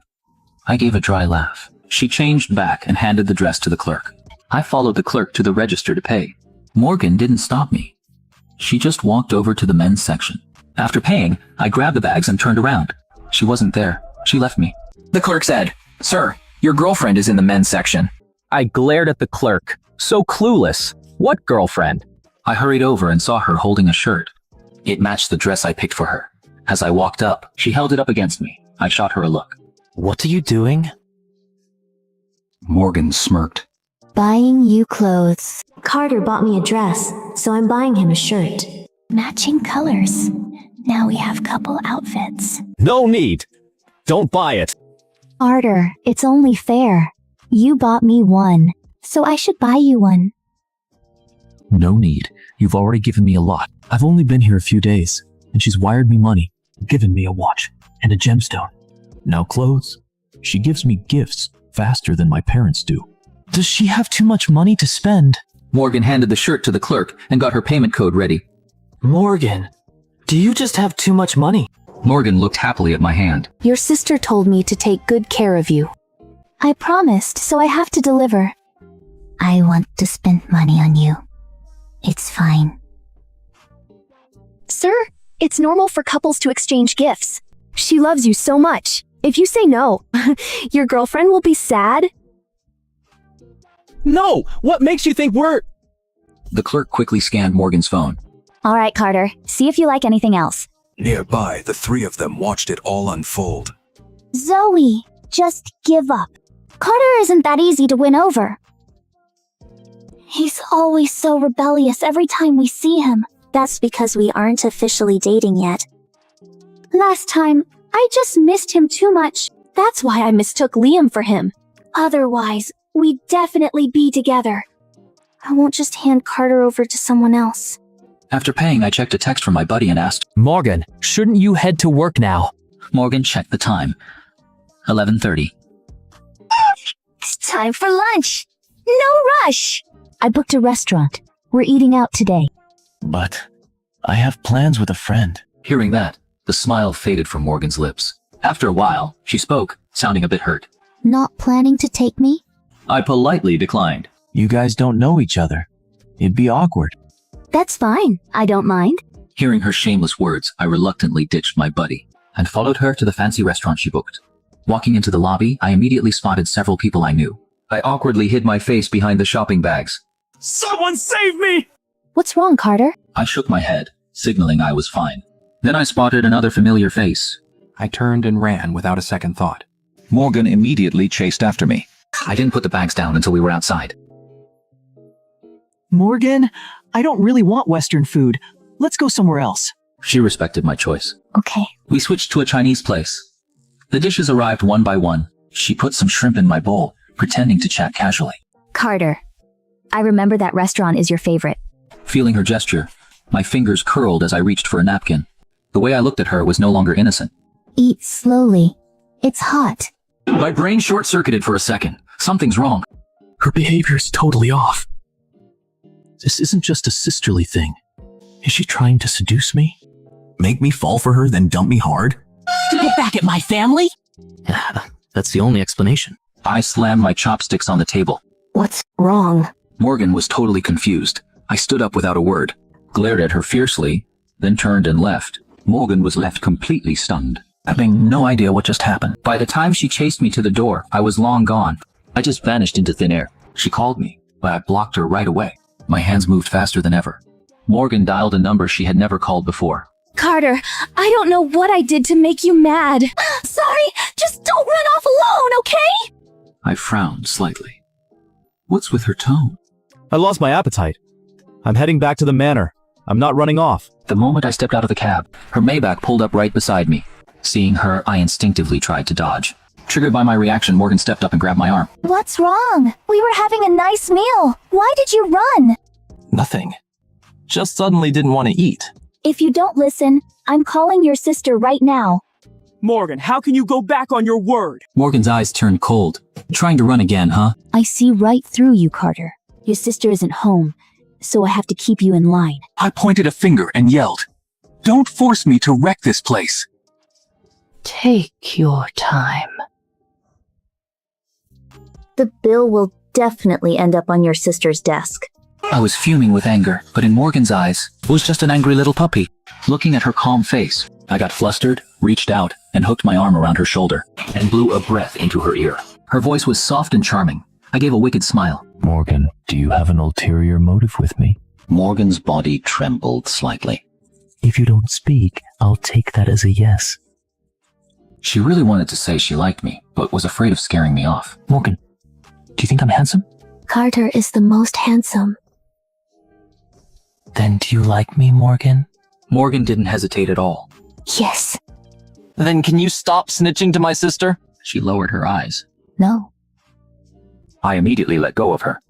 D: I gave a dry laugh. She changed back and handed the dress to the clerk. I followed the clerk to the register to pay. Morgan didn't stop me. She just walked over to the men's section. After paying, I grabbed the bags and turned around. She wasn't there. She left me.
J: The clerk said, "Sir, your girlfriend is in the men's section."
G: I glared at the clerk, so clueless. What girlfriend?
D: I hurried over and saw her holding a shirt. It matched the dress I picked for her. As I walked up, she held it up against me. I shot her a look.
L: What are you doing?
K: Morgan smirked.
B: Buying you clothes. Carter bought me a dress, so I'm buying him a shirt.
C: Matching colors. Now we have couple outfits.
G: No need. Don't buy it.
C: Carter, it's only fair. You bought me one, so I should buy you one.
L: No need. You've already given me a lot. I've only been here a few days, and she's wired me money, given me a watch, and a gemstone. Now clothes. She gives me gifts faster than my parents do. Does she have too much money to spend?
D: Morgan handed the shirt to the clerk and got her payment code ready.
L: Morgan, do you just have too much money?
D: Morgan looked happily at my hand.
B: Your sister told me to take good care of you.
C: I promised, so I have to deliver. I want to spend money on you. It's fine.
B: Sir, it's normal for couples to exchange gifts. She loves you so much. If you say no, your girlfriend will be sad.
H: No! What makes you think we're...
D: The clerk quickly scanned Morgan's phone.
B: All right, Carter. See if you like anything else.
Q: Nearby, the three of them watched it all unfold.
C: Zoe, just give up. Carter isn't that easy to win over. He's always so rebellious every time we see him. That's because we aren't officially dating yet. Last time, I just missed him too much.
B: That's why I mistook Liam for him.
C: Otherwise, we'd definitely be together. I won't just hand Carter over to someone else.
D: After paying, I checked a text from my buddy and asked,
G: Morgan, shouldn't you head to work now?
D: Morgan checked the time. 11:30.
C: It's time for lunch. No rush.
B: I booked a restaurant. We're eating out today.
L: But I have plans with a friend.
D: Hearing that, the smile faded from Morgan's lips. After a while, she spoke, sounding a bit hurt.
C: Not planning to take me?
D: I politely declined.
L: You guys don't know each other. It'd be awkward.
B: That's fine. I don't mind.
D: Hearing her shameless words, I reluctantly ditched my buddy and followed her to the fancy restaurant she booked. Walking into the lobby, I immediately spotted several people I knew. I awkwardly hid my face behind the shopping bags.
G: Someone save me!
B: What's wrong, Carter?
D: I shook my head, signaling I was fine. Then I spotted another familiar face.
I: I turned and ran without a second thought.
T: Morgan immediately chased after me.
D: I didn't put the bags down until we were outside.
G: Morgan, I don't really want Western food. Let's go somewhere else.
D: She respected my choice.
C: Okay.
D: We switched to a Chinese place. The dishes arrived one by one. She put some shrimp in my bowl, pretending to chat casually.
B: Carter, I remember that restaurant is your favorite.
D: Feeling her gesture, my fingers curled as I reached for a napkin. The way I looked at her was no longer innocent.
C: Eat slowly. It's hot.
D: My brain short-circuited for a second. Something's wrong.
L: Her behavior's totally off. This isn't just a sisterly thing. Is she trying to seduce me?
E: Make me fall for her, then dump me hard?
O: To get back at my family?
N: That's the only explanation.
D: I slammed my chopsticks on the table.
B: What's wrong?
D: Morgan was totally confused. I stood up without a word, glared at her fiercely, then turned and left. Morgan was left completely stunned, having no idea what just happened. By the time she chased me to the door, I was long gone. I just vanished into thin air. She called me, but I blocked her right away. My hands moved faster than ever. Morgan dialed a number she had never called before.
O: Carter, I don't know what I did to make you mad. Sorry, just don't run off alone, okay?
D: I frowned slightly. What's with her tone?
G: I lost my appetite. I'm heading back to the manor. I'm not running off.
D: The moment I stepped out of the cab, her Maybach pulled up right beside me. Seeing her, I instinctively tried to dodge. Triggered by my reaction, Morgan stepped up and grabbed my arm.
C: What's wrong? We were having a nice meal. Why did you run?
P: Nothing. Just suddenly didn't want to eat.
C: If you don't listen, I'm calling your sister right now.
H: Morgan, how can you go back on your word?
D: Morgan's eyes turned cold. Trying to run again, huh?
B: I see right through you, Carter. Your sister isn't home, so I have to keep you in line.
I: I pointed a finger and yelled, "Don't force me to wreck this place."
A: Take your time.
B: The bill will definitely end up on your sister's desk.
D: I was fuming with anger, but in Morgan's eyes, was just an angry little puppy. Looking at her calm face, I got flustered, reached out, and hooked my arm around her shoulder, and blew a breath into her ear. Her voice was soft and charming. I gave a wicked smile.
L: Morgan, do you have an ulterior motive with me?
K: Morgan's body trembled slightly.
L: If you don't speak, I'll take that as a yes.
D: She really wanted to say she liked me, but was afraid of scaring me off.
L: Morgan, do you think I'm handsome?
C: Carter is the most handsome.
L: Then do you like me, Morgan?
D: Morgan didn't hesitate at all.
C: Yes.
P: Then can you stop snitching to my sister?
D: She lowered her eyes.
B: No.
D: I immediately let go of her.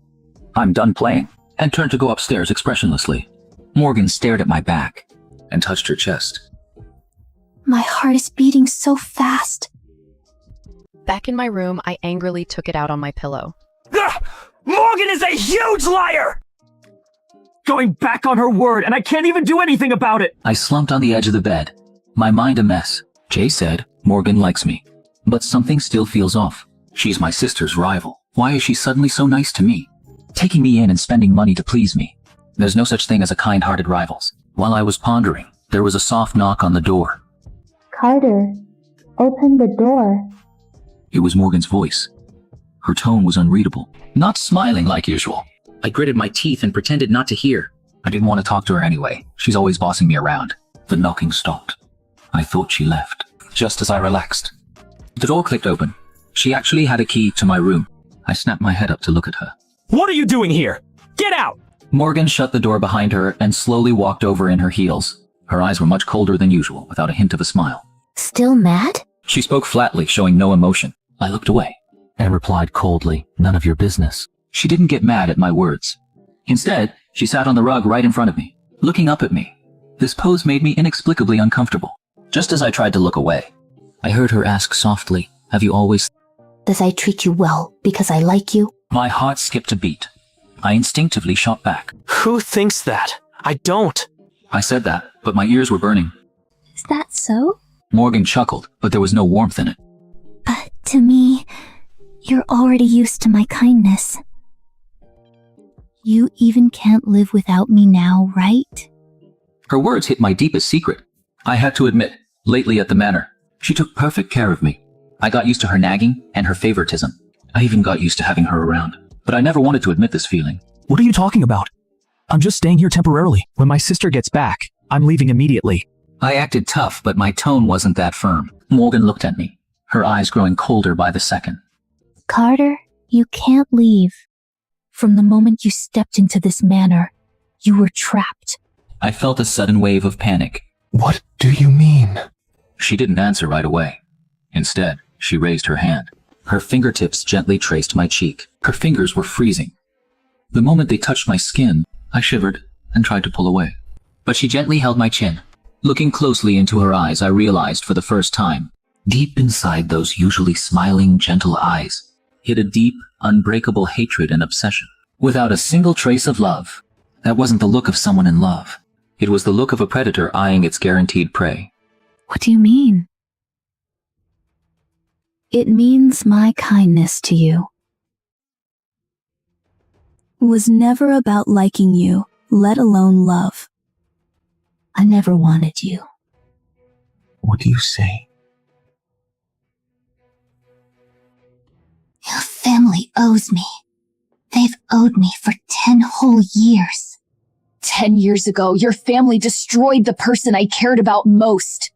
D: I'm done playing, and turned to go upstairs expressionlessly. Morgan stared at my back and touched her chest.
C: My heart is beating so fast.
F: Back in my room, I angrily took it out on my pillow.
H: Ugh! Morgan is a huge liar! Going back on her word, and I can't even do anything about it!
D: I slumped on the edge of the bed, my mind a mess. Jay said, Morgan likes me. But something still feels off. She's my sister's rival. Why is she suddenly so nice to me? Taking me in and spending money to please me. There's no such thing as a kind-hearted rivals. While I was pondering, there was a soft knock on the door.
C: Carter, open the door.
D: It was Morgan's voice. Her tone was unreadable, not smiling like usual. I gritted my teeth and pretended not to hear. I didn't want to talk to her anyway. She's always bossing me around. The knocking stopped. I thought she left, just as I relaxed. The door clicked open. She actually had a key to my room. I snapped my head up to look at her.
H: What are you doing here? Get out!
D: Morgan shut the door behind her and slowly walked over in her heels. Her eyes were much colder than usual, without a hint of a smile.
B: Still mad?
D: She spoke flatly, showing no emotion. I looked away
L: and replied coldly, "None of your business."
D: She didn't get mad at my words. Instead, she sat on the rug right in front of me, looking up at me. This pose made me inexplicably uncomfortable. Just as I tried to look away, I heard her ask softly, "Have you always..."
B: Does I treat you well because I like you?
D: My heart skipped a beat. I instinctively shot back.
P: Who thinks that? I don't.
D: I said that, but my ears were burning.
C: Is that so?
D: Morgan chuckled, but there was no warmth in it.
C: But to me, you're already used to my kindness. You even can't live without me now, right?
D: Her words hit my deepest secret. I had to admit, lately at the manor, she took perfect care of me. I got used to her nagging and her favoritism. I even got used to having her around. But I never wanted to admit this feeling.
G: What are you talking about? I'm just staying here temporarily. When my sister gets back, I'm leaving immediately.
D: I acted tough, but my tone wasn't that firm. Morgan looked at me, her eyes growing colder by the second.
C: Carter, you can't leave.
B: From the moment you stepped into this manor, you were trapped.
D: I felt a sudden wave of panic.
Q: What do you mean?
D: She didn't answer right away. Instead, she raised her hand. Her fingertips gently traced my cheek. Her fingers were freezing. The moment they touched my skin, I shivered and tried to pull away. But she gently held my chin. Looking closely into her eyes, I realized for the first time, deep inside those usually smiling, gentle eyes, hid a deep, unbreakable hatred and obsession. Without a single trace of love. That wasn't the look of someone in love. It was the look of a predator eyeing its guaranteed prey.
B: What do you mean?
O: It means my kindness to you was never about liking you, let alone love. I never wanted you.
K: What do you say?
C: Your family owes me. They've owed me for 10 whole years.
O: 10 years ago, your family destroyed the person I cared about most.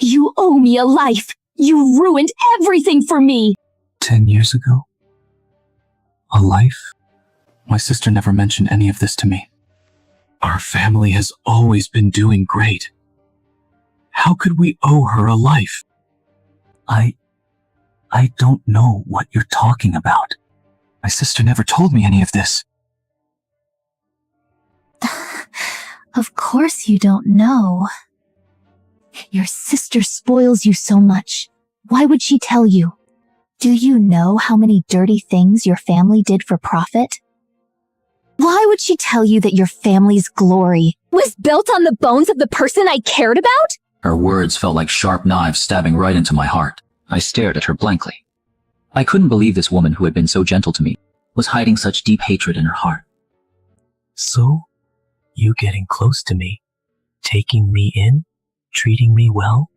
O: You owe me a life. You ruined everything for me.
K: 10 years ago? A life? My sister never mentioned any of this to me. Our family has always been doing great. How could we owe her a life? I don't know what you're talking about. My sister never told me any of this.
C: Of course you don't know. Your sister spoils you so much. Why would she tell you? Do you know how many dirty things your family did for profit? Why would she tell you that your family's glory
O: Was built on the bones of the person I cared about?
D: Her words felt like sharp knives stabbing right into my heart. I stared at her blankly. I couldn't believe this woman who had been so gentle to me was hiding such deep hatred in her heart.
L: So, you getting close to me, taking me in, treating me well?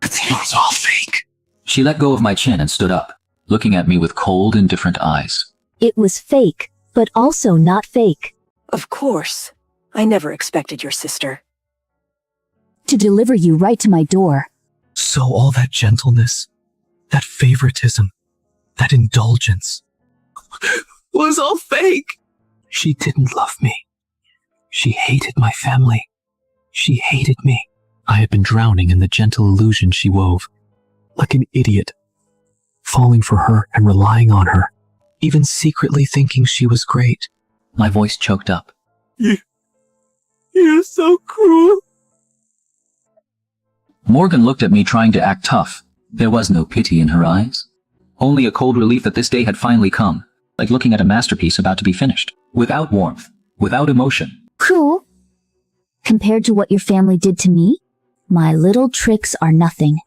K: It was all fake.
D: She let go of my chin and stood up, looking at me with cold, indifferent eyes.
B: It was fake, but also not fake.
M: Of course. I never expected your sister
B: to deliver you right to my door.
K: So all that gentleness, that favoritism, that indulgence was all fake. She didn't love me. She hated my family. She hated me. I had been drowning in the gentle illusion she wove, like an idiot, falling for her and relying on her, even secretly thinking she was great.
D: My voice choked up.
K: You're so cruel.
D: Morgan looked at me trying to act tough. There was no pity in her eyes. Only a cold relief that this day had finally come, like looking at a masterpiece about to be finished. Without warmth, without emotion.
B: Cruel? Compared to what your family did to me, my little tricks are nothing.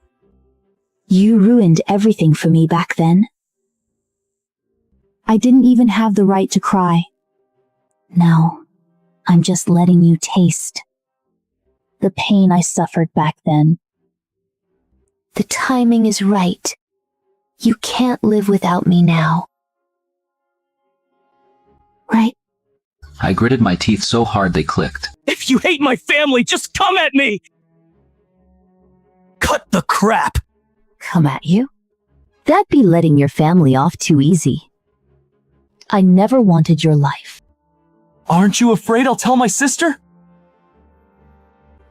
B: You ruined everything for me back then. I didn't even have the right to cry. Now, I'm just letting you taste the pain I suffered back then.
C: The timing is right. You can't live without me now. Right?
D: I gritted my teeth so hard they clicked.
H: If you hate my family, just come at me! Cut the crap!
B: Come at you? That'd be letting your family off too easy. I never wanted your life.
H: Aren't you afraid I'll tell my sister?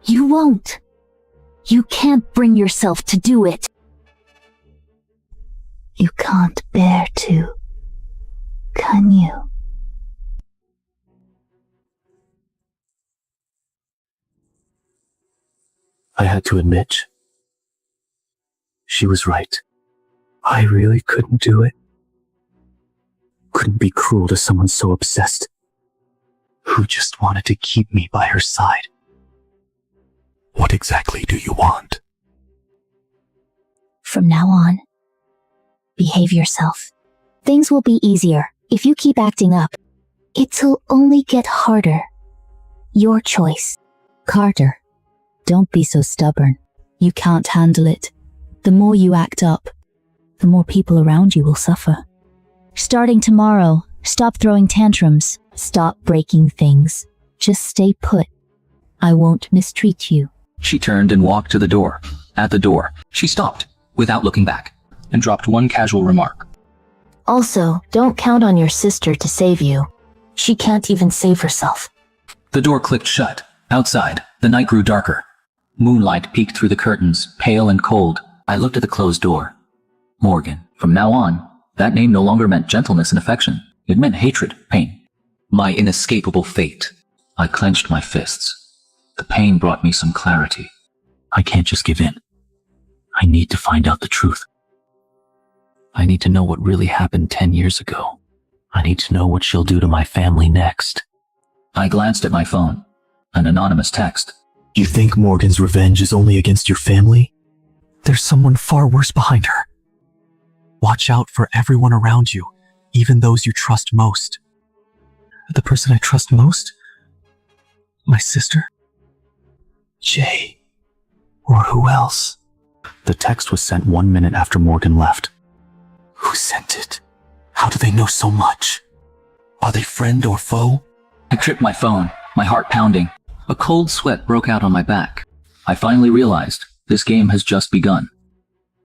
B: You won't. You can't bring yourself to do it. You can't bear to, can you?
K: I had to admit, she was right. I really couldn't do it. Couldn't be cruel to someone so obsessed, who just wanted to keep me by her side. What exactly do you want?
B: From now on, behave yourself. Things will be easier if you keep acting up. It'll only get harder. Your choice. Carter, don't be so stubborn. You can't handle it. The more you act up, the more people around you will suffer. Starting tomorrow, stop throwing tantrums. Stop breaking things. Just stay put. I won't mistreat you.
D: She turned and walked to the door. At the door, she stopped, without looking back, and dropped one casual remark.
C: Also, don't count on your sister to save you. She can't even save herself.
D: The door clicked shut. Outside, the night grew darker. Moonlight peeked through the curtains, pale and cold. I looked at the closed door. Morgan. From now on, that name no longer meant gentleness and affection. It meant hatred, pain. My inescapable fate. I clenched my fists. The pain brought me some clarity.
K: I can't just give in. I need to find out the truth. I need to know what really happened 10 years ago. I need to know what she'll do to my family next.
D: I glanced at my phone. An anonymous text.
K: You think Morgan's revenge is only against your family? There's someone far worse behind her. Watch out for everyone around you, even those you trust most. The person I trust most? My sister? Jay? Or who else?
L: The text was sent 1 minute after Morgan left.
K: Who sent it? How do they know so much? Are they friend or foe?
D: I tripped my phone, my heart pounding. A cold sweat broke out on my back. I finally realized this game has just begun.